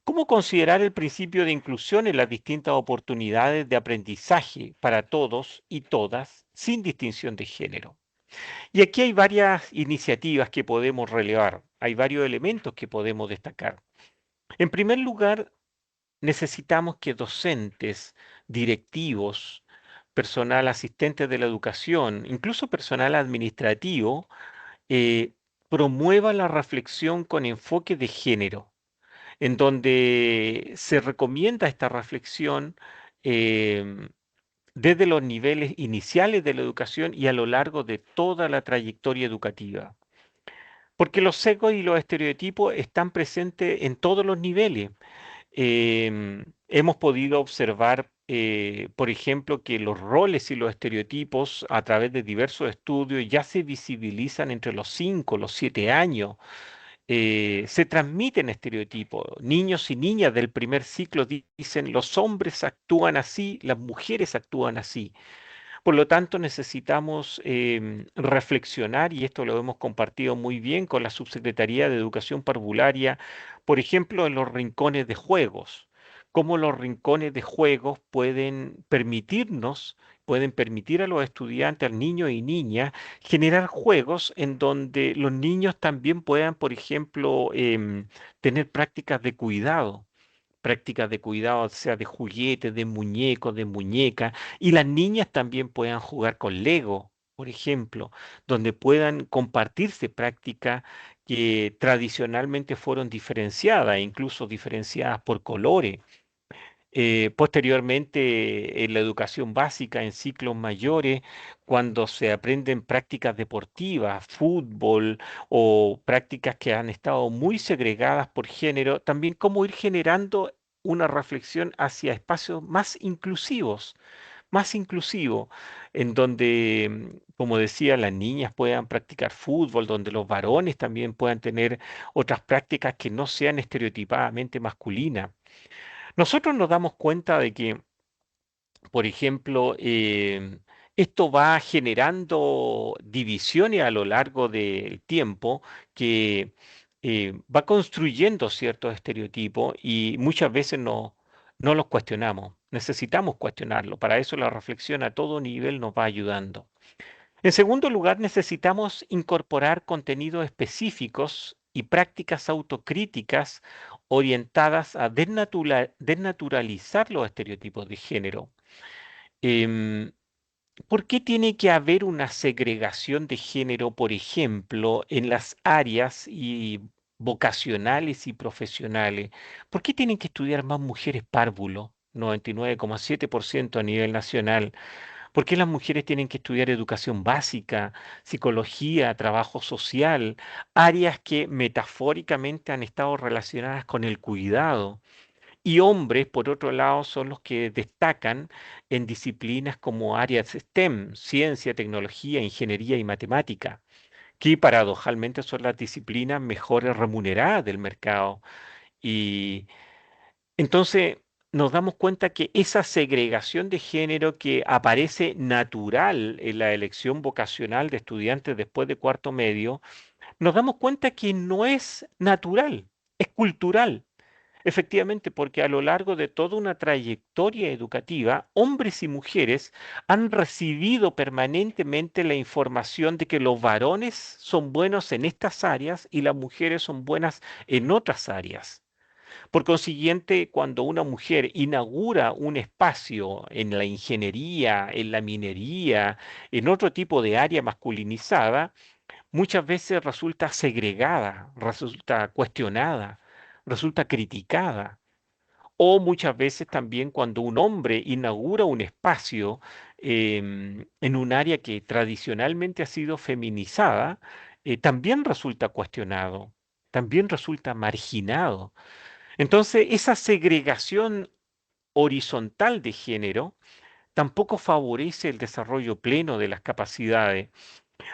¿Cómo considerar el principio de inclusión en las distintas oportunidades de aprendizaje para todos y todas sin distinción de género? Y aquí hay varias iniciativas que podemos relevar, hay varios elementos que podemos destacar. En primer lugar, necesitamos que docentes, directivos, personal asistente de la educación, incluso personal administrativo, eh, promueva la reflexión con enfoque de género, en donde se recomienda esta reflexión em, desde los niveles iniciales de la educación y a lo largo de toda la trayectoria educativa. Porque los sesgos y los estereotipos están presentes en todos los niveles. Hemos podido observar, por ejemplo, que los roles y los estereotipos a través de diversos estudios ya se visibilizan entre los 5, los 7 años. Se transmiten estereotipos. Niños y niñas del primer ciclo dicen, los hombres actúan así, las mujeres actúan así. Por lo tanto, necesitamos reflexionar, y esto lo hemos compartido muy bien con la Subsecretaría de Educación Parvularia, por ejemplo, en los rincones de juegos, cómo los rincones de juegos pueden permitir a los estudiantes, al niño y niña, generar juegos en donde los niños también puedan, por ejemplo, tener prácticas de cuidado, sea de juguetes, de muñecos, de muñecas, y las niñas también puedan jugar con Lego, por ejemplo, donde puedan compartirse prácticas que tradicionalmente fueron diferenciadas, incluso diferenciadas por colores. Posteriormente, en la educación básica, en ciclos mayores, cuando se aprenden prácticas deportivas, fútbol o prácticas que han estado muy segregadas por género, también cómo ir generando una reflexión hacia espacios más inclusivos, en donde, como decía, las niñas puedan practicar fútbol, donde los varones también puedan tener otras prácticas que no sean estereotipadamente masculinas. Nosotros nos damos cuenta de que, por ejemplo, esto va generando divisiones a lo largo del tiempo que va construyendo ciertos estereotipos y muchas veces no los cuestionamos. Necesitamos cuestionarlo. Para eso la reflexión a todo nivel nos va ayudando. En segundo lugar, necesitamos incorporar contenidos específicos y prácticas autocríticas orientadas a desnaturalizar los estereotipos de género. Em, ¿Por qué tiene que haber una segregación de género, por ejemplo, en las áreas vocacionales y profesionales? ¿Por qué tienen que estudiar más mujeres párvulo? 99,7% a nivel nacional. ¿Por qué las mujeres tienen que estudiar educación básica, psicología, trabajo social, áreas que metafóricamente han estado relacionadas con el cuidado? Y hombres, por otro lado, son los que destacan en disciplinas como áreas STEM, ciencia, tecnología, ingeniería y matemática, que paradojalmente son las disciplinas mejores remuneradas del mercado. Y entonces nos damos cuenta que esa segregación de género que aparece natural en la elección vocacional de estudiantes después de cuarto medio, nos damos cuenta que no es natural, es cultural. Efectivamente, porque a lo largo de toda una trayectoria educativa, hombres y mujeres han recibido permanentemente la información de que los varones son buenos en estas áreas y las mujeres son buenas en otras áreas. Por consiguiente, cuando una mujer inaugura un espacio en la ingeniería, en la minería, en otro tipo de área masculinizada, muchas veces resulta segregada, resulta cuestionada, resulta criticada. O muchas veces también cuando un hombre inaugura un espacio en un área que tradicionalmente ha sido feminizada, también resulta cuestionado, también resulta marginado. Entonces, esa segregación horizontal de género tampoco favorece el desarrollo pleno de las capacidades.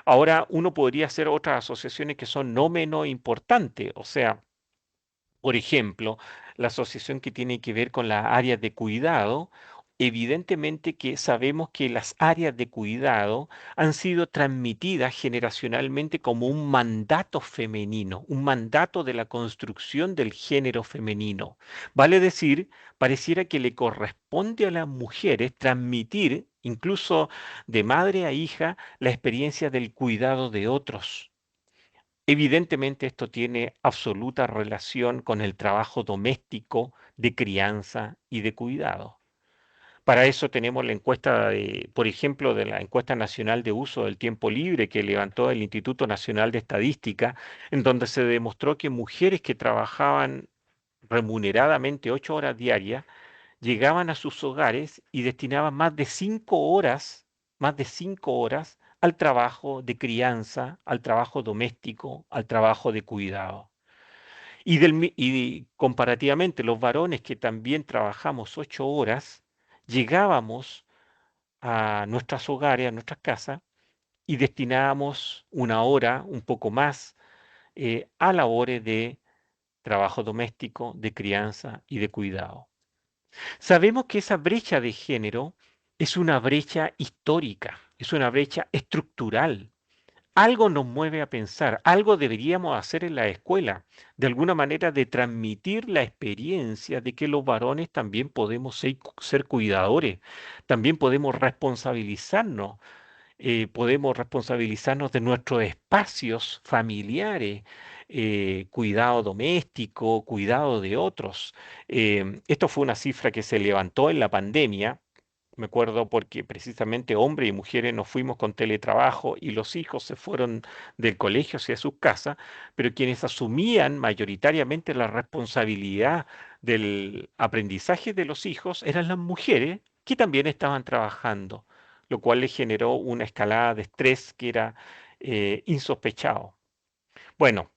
Ahora, uno podría hacer otras asociaciones que son no menos importantes, o sea, por ejemplo, la asociación que tiene que ver con las áreas de cuidado, evidentemente que sabemos que las áreas de cuidado han sido transmitidas generacionalmente como un mandato femenino, un mandato de la construcción del género femenino. Vale decir, pareciera que le corresponde a las mujeres transmitir, incluso de madre a hija, la experiencia del cuidado de otros. Evidentemente esto tiene absoluta relación con el trabajo doméstico de crianza y de cuidado. Para eso tenemos la encuesta, por ejemplo, de la encuesta nacional de uso del tiempo libre que levantó el Instituto Nacional de Estadística, en donde se demostró que mujeres que trabajaban remuneradamente 8 horas diarias llegaban a sus hogares y destinaban más de 5 horas al trabajo de crianza, al trabajo doméstico, al trabajo de cuidado. Y comparativamente, los varones que también trabajamos 8 horas, llegábamos a nuestros hogares, a nuestras casas, y destinábamos 1 hora, un poco más, a labores de trabajo doméstico, de crianza y de cuidado. Sabemos que esa brecha de género es una brecha histórica, es una brecha estructural. Algo nos mueve a pensar, algo deberíamos hacer en la escuela, de alguna manera de transmitir la experiencia de que los varones también podemos ser cuidadores, también podemos responsabilizarnos de nuestros espacios familiares, cuidado doméstico, cuidado de otros. Esto fue una cifra que se levantó en la pandemia. Me acuerdo porque precisamente hombres y mujeres nos fuimos con teletrabajo y los hijos se fueron del colegio hacia sus casas, pero quienes asumían mayoritariamente la responsabilidad del aprendizaje de los hijos eran las mujeres que también estaban trabajando, lo cual les generó una escalada de estrés que era insospechado. Bueno,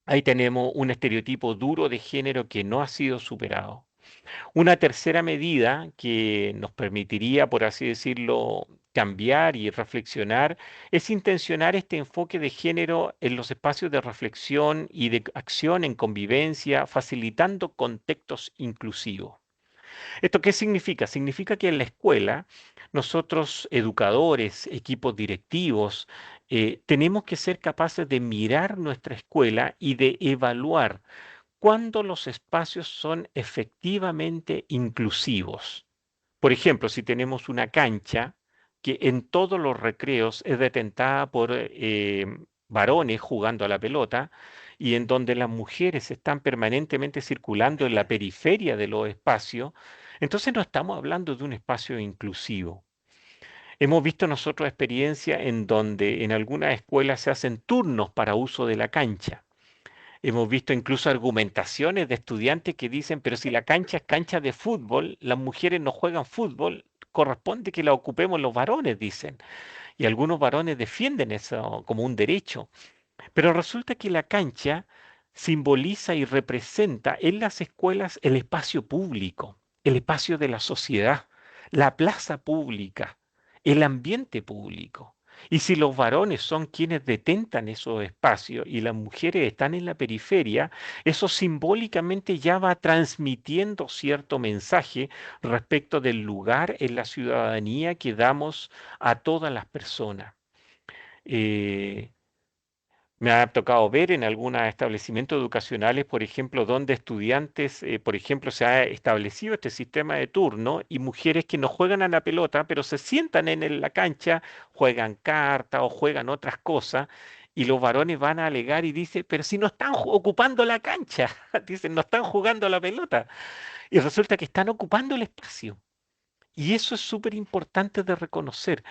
ahí tenemos un estereotipo duro de género que no ha sido superado. Una tercera medida que nos permitiría, por así decirlo, cambiar y reflexionar es intencionar este enfoque de género en los espacios de reflexión y de acción en convivencia, facilitando contextos inclusivos. ¿Esto qué significa? Significa que en la escuela nosotros, educadores, equipos directivos, tenemos que ser capaces de mirar nuestra escuela y de evaluar cuándo los espacios son efectivamente inclusivos. Por ejemplo, si tenemos una cancha que en todos los recreos es detentada por varones jugando a la pelota y en donde las mujeres están permanentemente circulando en la periferia de los espacios, entonces no estamos hablando de un espacio inclusivo. Hemos visto nosotros experiencias en donde en algunas escuelas se hacen turnos para uso de la cancha. Hemos visto incluso argumentaciones de estudiantes que dicen, pero si la cancha es cancha de fútbol, las mujeres no juegan fútbol, corresponde que la ocupemos los varones, dicen. Y algunos varones defienden eso como un derecho. Pero resulta que la cancha simboliza y representa en las escuelas el espacio público, el espacio de la sociedad, la plaza pública, el ambiente público. Y si los varones son quienes detentan esos espacios y las mujeres están en la periferia, eso simbólicamente ya va transmitiendo cierto mensaje respecto del lugar en la ciudadanía que damos a todas las personas. Eh, Me ha tocado ver en algunos establecimientos educacionales, por ejemplo, donde estudiantes, por ejemplo, se ha establecido este sistema de turno y mujeres que no juegan a la pelota, pero se sientan en la cancha, juegan cartas o juegan otras cosas, y los varones van a alegar y dicen, pero si no están ocupando la cancha, dicen, no están jugando a la pelota, y resulta que están ocupando el espacio. Y eso es súper importante de reconocer.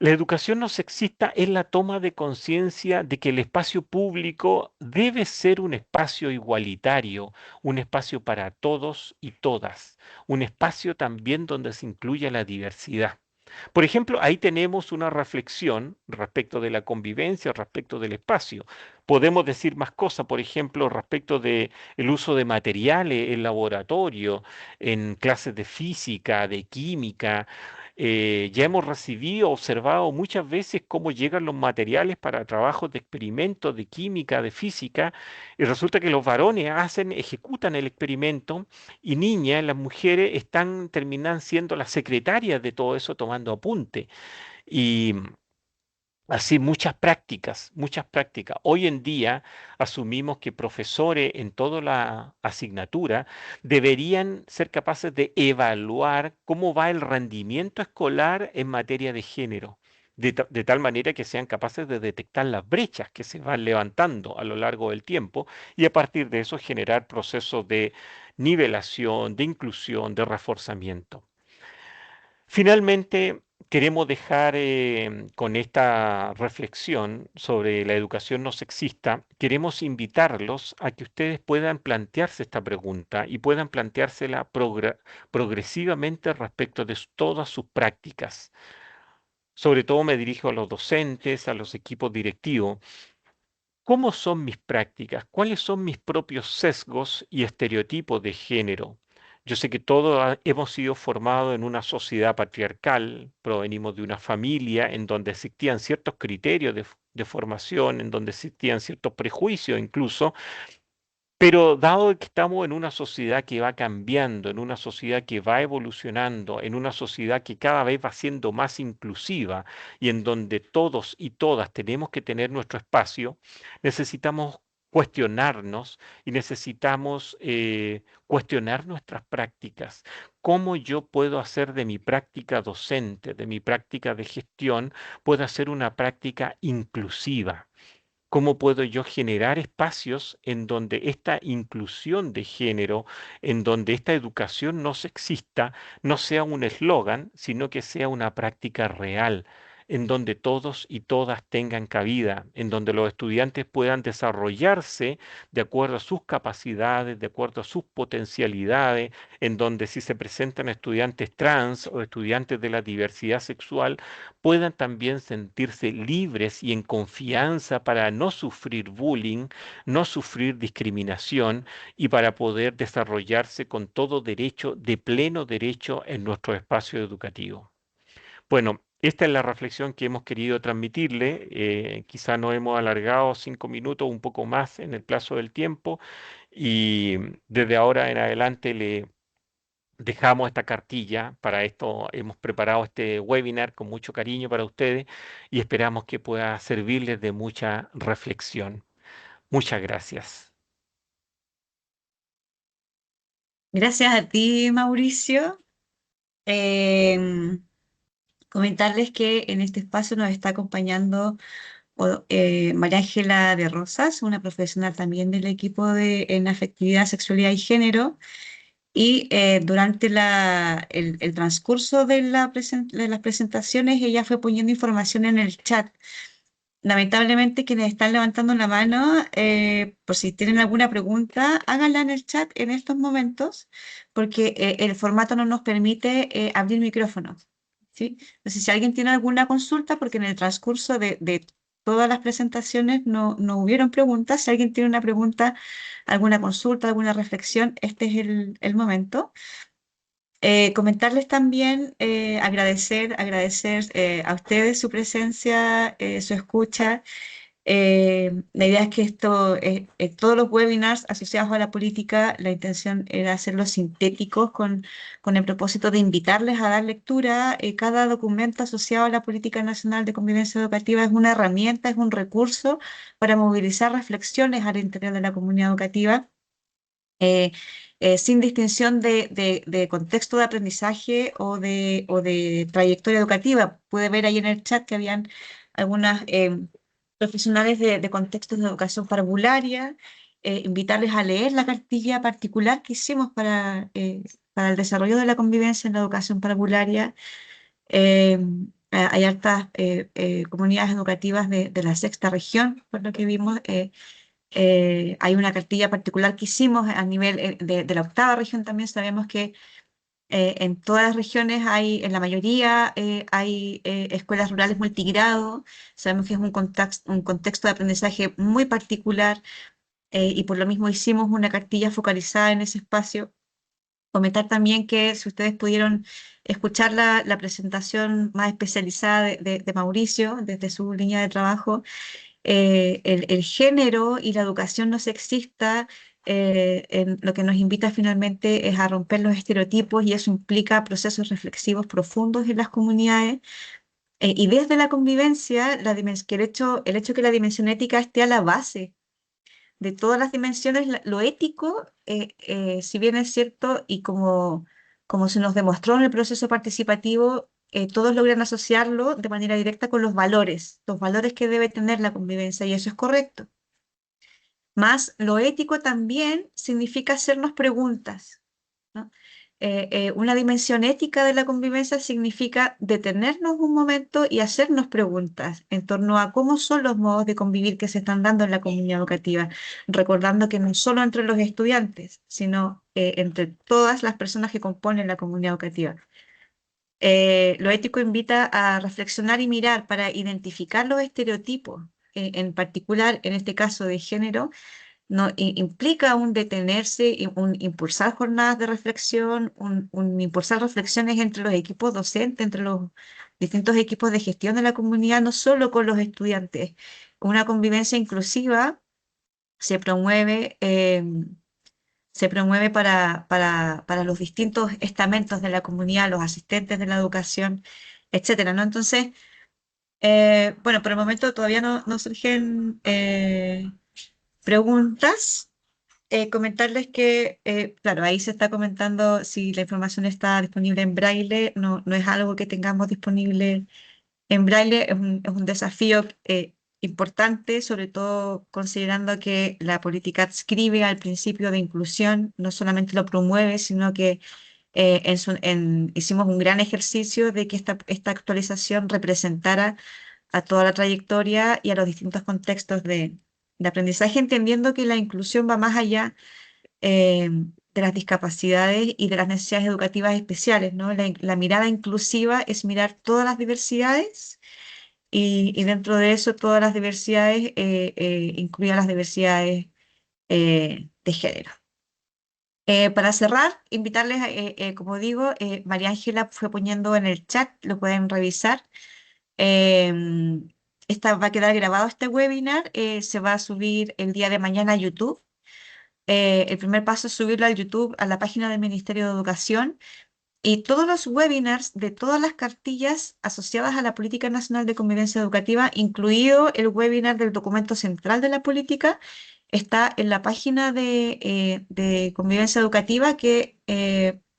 La educación no sexista es la toma de conciencia de que el espacio público debe ser un espacio igualitario, un espacio para todos y todas, un espacio también donde se incluya la diversidad. Por ejemplo, ahí tenemos una reflexión respecto de la convivencia, respecto del espacio. Podemos decir más cosas, por ejemplo, respecto del uso de materiales en laboratorio, en clases de física, de química. Ya hemos recibido, observado muchas veces cómo llegan los materiales para trabajos de experimentos de química, de física, y resulta que los varones ejecutan el experimento y niñas, las mujeres, terminan siendo las secretarias de todo eso tomando apunte. Y así muchas prácticas, muchas prácticas. Hoy en día asumimos que profesores en toda la asignatura deberían ser capaces de evaluar cómo va el rendimiento escolar en materia de género, de tal manera que sean capaces de detectar las brechas que se van levantando a lo largo del tiempo y a partir de eso generar procesos de nivelación, de inclusión, de reforzamiento. Finalmente, queremos dejar con esta reflexión sobre la educación no sexista, queremos invitarlos a que ustedes puedan plantearse esta pregunta y puedan planteársela progresivamente respecto de todas sus prácticas. Sobre todo me dirijo a los docentes, a los equipos directivos. ¿Cómo son mis prácticas? ¿Cuáles son mis propios sesgos y estereotipos de género? Yo sé que todos hemos sido formados en una sociedad patriarcal, provenimos de una familia en donde existían ciertos criterios de formación, en donde existían ciertos prejuicios incluso, pero dado que estamos en una sociedad que va cambiando, en una sociedad que va evolucionando, en una sociedad que cada vez va siendo más inclusiva y en donde todos y todas tenemos que tener nuestro espacio, necesitamos cuestionarnos y necesitamos cuestionar nuestras prácticas. ¿Cómo yo puedo hacer de mi práctica docente, de mi práctica de gestión, puedo hacer una práctica inclusiva? ¿Cómo puedo yo generar espacios en donde esta inclusión de género, en donde esta educación no sexista, no sea un eslogan, sino que sea una práctica real en donde todos y todas tengan cabida, en donde los estudiantes puedan desarrollarse de acuerdo a sus capacidades, de acuerdo a sus potencialidades, en donde si se presentan estudiantes trans o estudiantes de la diversidad sexual, puedan también sentirse libres y en confianza para no sufrir bullying, no sufrir discriminación y para poder desarrollarse con todo derecho, de pleno derecho en nuestro espacio educativo. Bueno, esta es la reflexión que hemos querido transmitirle. Quizá nos hemos alargado 5 minutos, un poco más en el plazo del tiempo, y desde ahora en adelante le dejamos esta cartilla. Para esto hemos preparado este webinar con mucho cariño para ustedes y esperamos que pueda servirles de mucha reflexión. Muchas gracias. Gracias a ti, Mauricio. Comentarles que en este espacio nos está acompañando María Ángela de Rosas, una profesional también del equipo en afectividad, sexualidad y género. Y durante el transcurso de las presentaciones, ella fue poniendo información en el chat. Lamentablemente, quienes están levantando la mano, por si tienen alguna pregunta, háganla en el chat en estos momentos, porque el formato no nos permite abrir micrófonos, ¿sí? Entonces, si alguien tiene alguna consulta, porque en el transcurso de todas las presentaciones no hubieron preguntas, si alguien tiene una pregunta, alguna consulta, alguna reflexión, este es el momento. Comentarles también, agradecer a ustedes su presencia, su escucha. La idea es que todos los webinars asociados a la política, la intención era hacerlos sintéticos con el propósito de invitarles a dar lectura. Cada documento asociado a la Política Nacional de Convivencia Educativa es una herramienta, es un recurso para movilizar reflexiones al interior de la comunidad educativa, eh, sin distinción de contexto de aprendizaje o de trayectoria educativa. Pude ver ahí en el chat que habían algunas profesionales de contextos de educación parvularia, invitarles a leer la cartilla particular que hicimos para el desarrollo de la convivencia en la educación parvularia. Eh, Hay hartas comunidades educativas de la sexta región, por lo que vimos. Hay una cartilla particular que hicimos a nivel de la octava región también. Sabemos que en todas las regiones en la mayoría, hay escuelas rurales multigrado. Sabemos que es un contexto de aprendizaje muy particular, y por lo mismo hicimos una cartilla focalizada en ese espacio. Comentar también que si ustedes pudieron escuchar la presentación más especializada de Mauricio desde su línea de trabajo, el género y la educación no sexista, lo que nos invita finalmente es a romper los estereotipos, y eso implica procesos reflexivos profundos en las comunidades. Y desde la convivencia, el hecho que la dimensión ética esté a la base de todas las dimensiones, lo ético, si bien es cierto, y como se nos demostró en el proceso participativo, todos logran asociarlo de manera directa con los valores que debe tener la convivencia, y eso es correcto. Más lo ético también significa hacernos preguntas, ¿no? Una dimensión ética de la convivencia significa detenernos un momento y hacernos preguntas en torno a cómo son los modos de convivir que se están dando en la comunidad educativa, recordando que no solo entre los estudiantes, sino entre todas las personas que componen la comunidad educativa. Lo ético invita a reflexionar y mirar para identificar los estereotipos, en particular en este caso de género. No, implica un detenerse, y un impulsar jornadas de reflexión, un impulsar reflexiones entre los equipos docentes, entre los distintos equipos de gestión de la comunidad, no solo con los estudiantes. Una convivencia inclusiva se promueve, para los distintos estamentos de la comunidad, los asistentes de la educación, etcétera, ¿no? Entonces, bueno, por el momento todavía no surgen preguntas. Comentarles que, claro, ahí se está comentando si la información está disponible en braille. No es algo que tengamos disponible en braille. Es un desafío importante, sobre todo considerando que la política adscribe al principio de inclusión, no solamente lo promueve, sino que hicimos un gran ejercicio de que esta actualización representara a toda la trayectoria y a los distintos contextos de aprendizaje, entendiendo que la inclusión va más allá de las discapacidades y de las necesidades educativas especiales, ¿no? La mirada inclusiva es mirar todas las diversidades y dentro de eso todas las diversidades, incluidas las diversidades de género. Para cerrar, invitarles, como digo, María Ángela fue poniendo en el chat, lo pueden revisar. Va a quedar grabado este webinar, se va a subir el día de mañana a YouTube. El primer paso es subirlo al YouTube, a la página del Ministerio de Educación, y todos los webinars de todas las cartillas asociadas a la Política Nacional de Convivencia Educativa, incluido el webinar del documento central de la política, está en la página de Convivencia Educativa que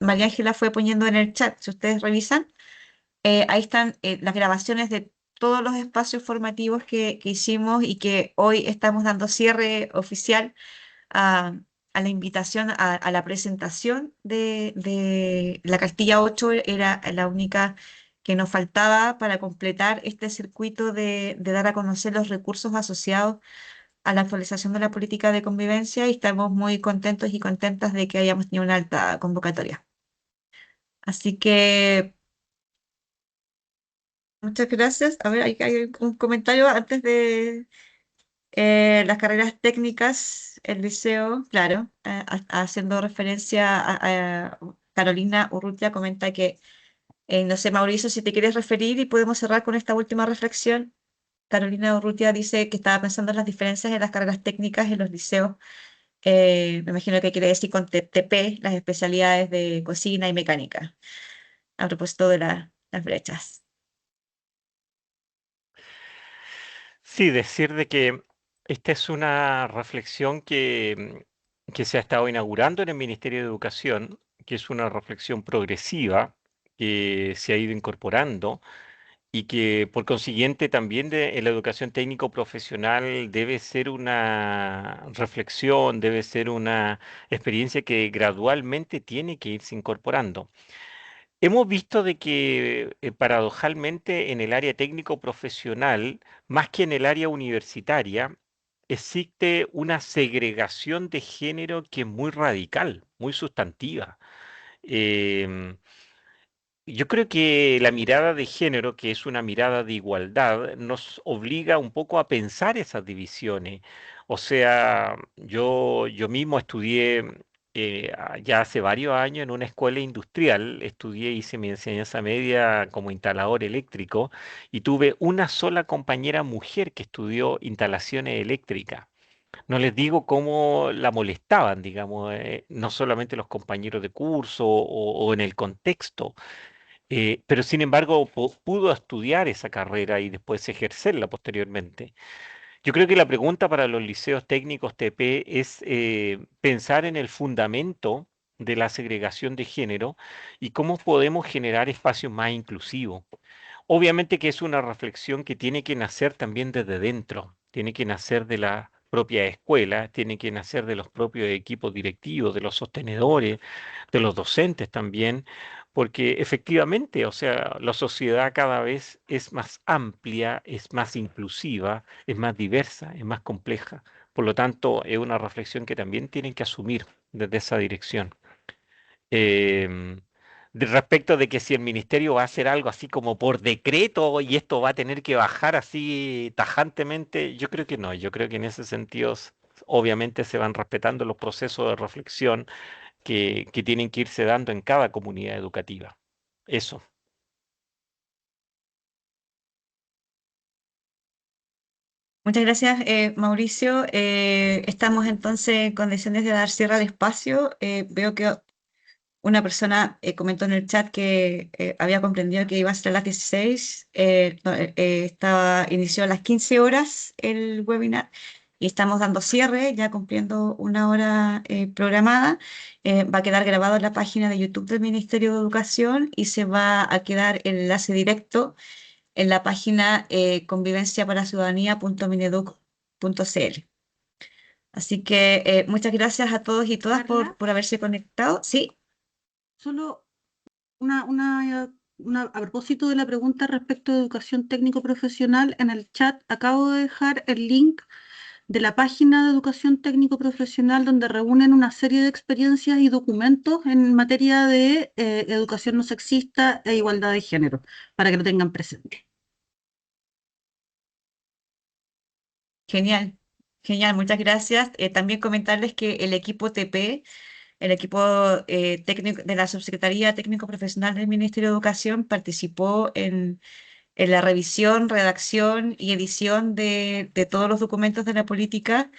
María Ángela fue poniendo en el chat. Si ustedes revisan, ahí están las grabaciones de todos los espacios formativos que hicimos y que hoy estamos dando cierre oficial a, a la invitación a la presentación de la cartilla 8. Era la única que nos faltaba para completar este circuito de dar a conocer los recursos asociados a la actualización de la política de convivencia, y estamos muy contentos y contentas de que hayamos tenido una alta convocatoria. Así que muchas gracias. A ver, hay un comentario antes de las carreras técnicas, el liceo, claro, haciendo referencia a Carolina Urrutia, comenta que, no sé, Mauricio, si te quieres referir y podemos cerrar con esta última reflexión. Carolina Urrutia dice que estaba pensando en las diferencias en las carreras técnicas en los liceos. Me imagino que quiere decir con TP, las especialidades de cocina y mecánica, a propósito de las brechas. Sí, decir de que esta es una reflexión que se ha estado inaugurando en el Ministerio de Educación, que es una reflexión progresiva que se ha ido incorporando y que por consiguiente también en la educación técnico profesional debe ser una reflexión, debe ser una experiencia que gradualmente tiene que irse incorporando. Hemos visto de que paradojalmente en el área técnico profesional, más que en el área universitaria, existe una segregación de género que es muy radical, muy sustantiva. Em, yo creo que la mirada de género, que es una mirada de igualdad, nos obliga un poco a pensar esas divisiones. O sea, yo mismo estudié ya hace varios años en una escuela industrial, estudié, hice mi enseñanza media como instalador eléctrico y tuve una sola compañera mujer que estudió instalaciones eléctricas. No les digo cómo la molestaban, digamos, no solamente los compañeros de curso o en el contexto, pero sin embargo pudo estudiar esa carrera y después ejercerla posteriormente. Yo creo que la pregunta para los liceos técnicos TP es pensar en el fundamento de la segregación de género y cómo podemos generar espacios más inclusivos. Obviamente que es una reflexión que tiene que nacer también desde dentro, tiene que nacer de la propia escuela, tiene que nacer de los propios equipos directivos, de los sostenedores, de los docentes también, porque efectivamente, o sea, la sociedad cada vez es más amplia, es más inclusiva, es más diversa, es más compleja. Por lo tanto, es una reflexión que también tienen que asumir desde esa dirección. Em, Respecto de que si el ministerio va a hacer algo así como por decreto y esto va a tener que bajar así tajantemente, yo creo que no. Yo creo que en ese sentido, obviamente se van respetando los procesos de reflexión que tienen que irse dando en cada comunidad educativa. Eso. Muchas gracias, Mauricio. Estamos entonces en condiciones de dar cierre al espacio. Veo que una persona comentó en el chat que había comprendido que iba a ser a las 16. No, inició a las 15 horas el webinar y estamos dando cierre, ya cumpliendo una hora programada. Va a quedar grabado en la página de YouTube del Ministerio de Educación y se va a quedar el enlace directo en la página convivenciaparalaciudadanía.mineduc.cl. Así que muchas gracias a todos y todas Carla, por haberse conectado. Sí. Solo a propósito de la pregunta respecto de educación técnico-profesional, en el chat acabo de dejar el link de la página de educación técnico-profesional donde reúnen una serie de experiencias y documentos en materia de educación no sexista e igualdad de género, para que lo tengan presente. Genial, genial, muchas gracias. También comentarles que el equipo TP, el equipo técnico de la Subsecretaría Técnico Profesional del Ministerio de Educación participó en la revisión, redacción y edición de todos los documentos de la política,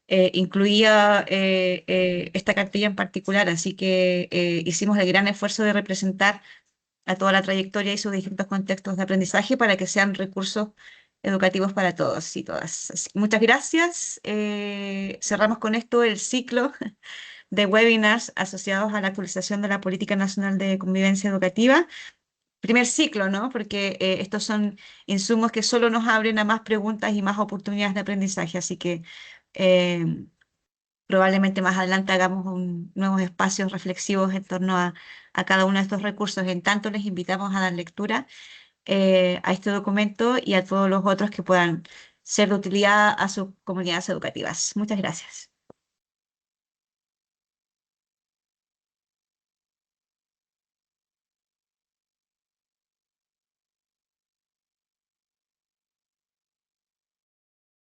incluía esta cartilla en particular, así que hicimos el gran esfuerzo de representar a toda la trayectoria y sus distintos contextos de aprendizaje para que sean recursos educativos para todos y todas. Muchas gracias. Cerramos con esto el ciclo de webinars asociados a la actualización de la Política Nacional de Convivencia Educativa. Primer ciclo, ¿no? Porque estos son insumos que solo nos abren a más preguntas y más oportunidades de aprendizaje. Así que probablemente más adelante hagamos nuevos espacios reflexivos en torno a cada uno de estos recursos. En tanto, les invitamos a dar lectura a este documento y a todos los otros que puedan ser de utilidad a sus comunidades educativas. Muchas gracias.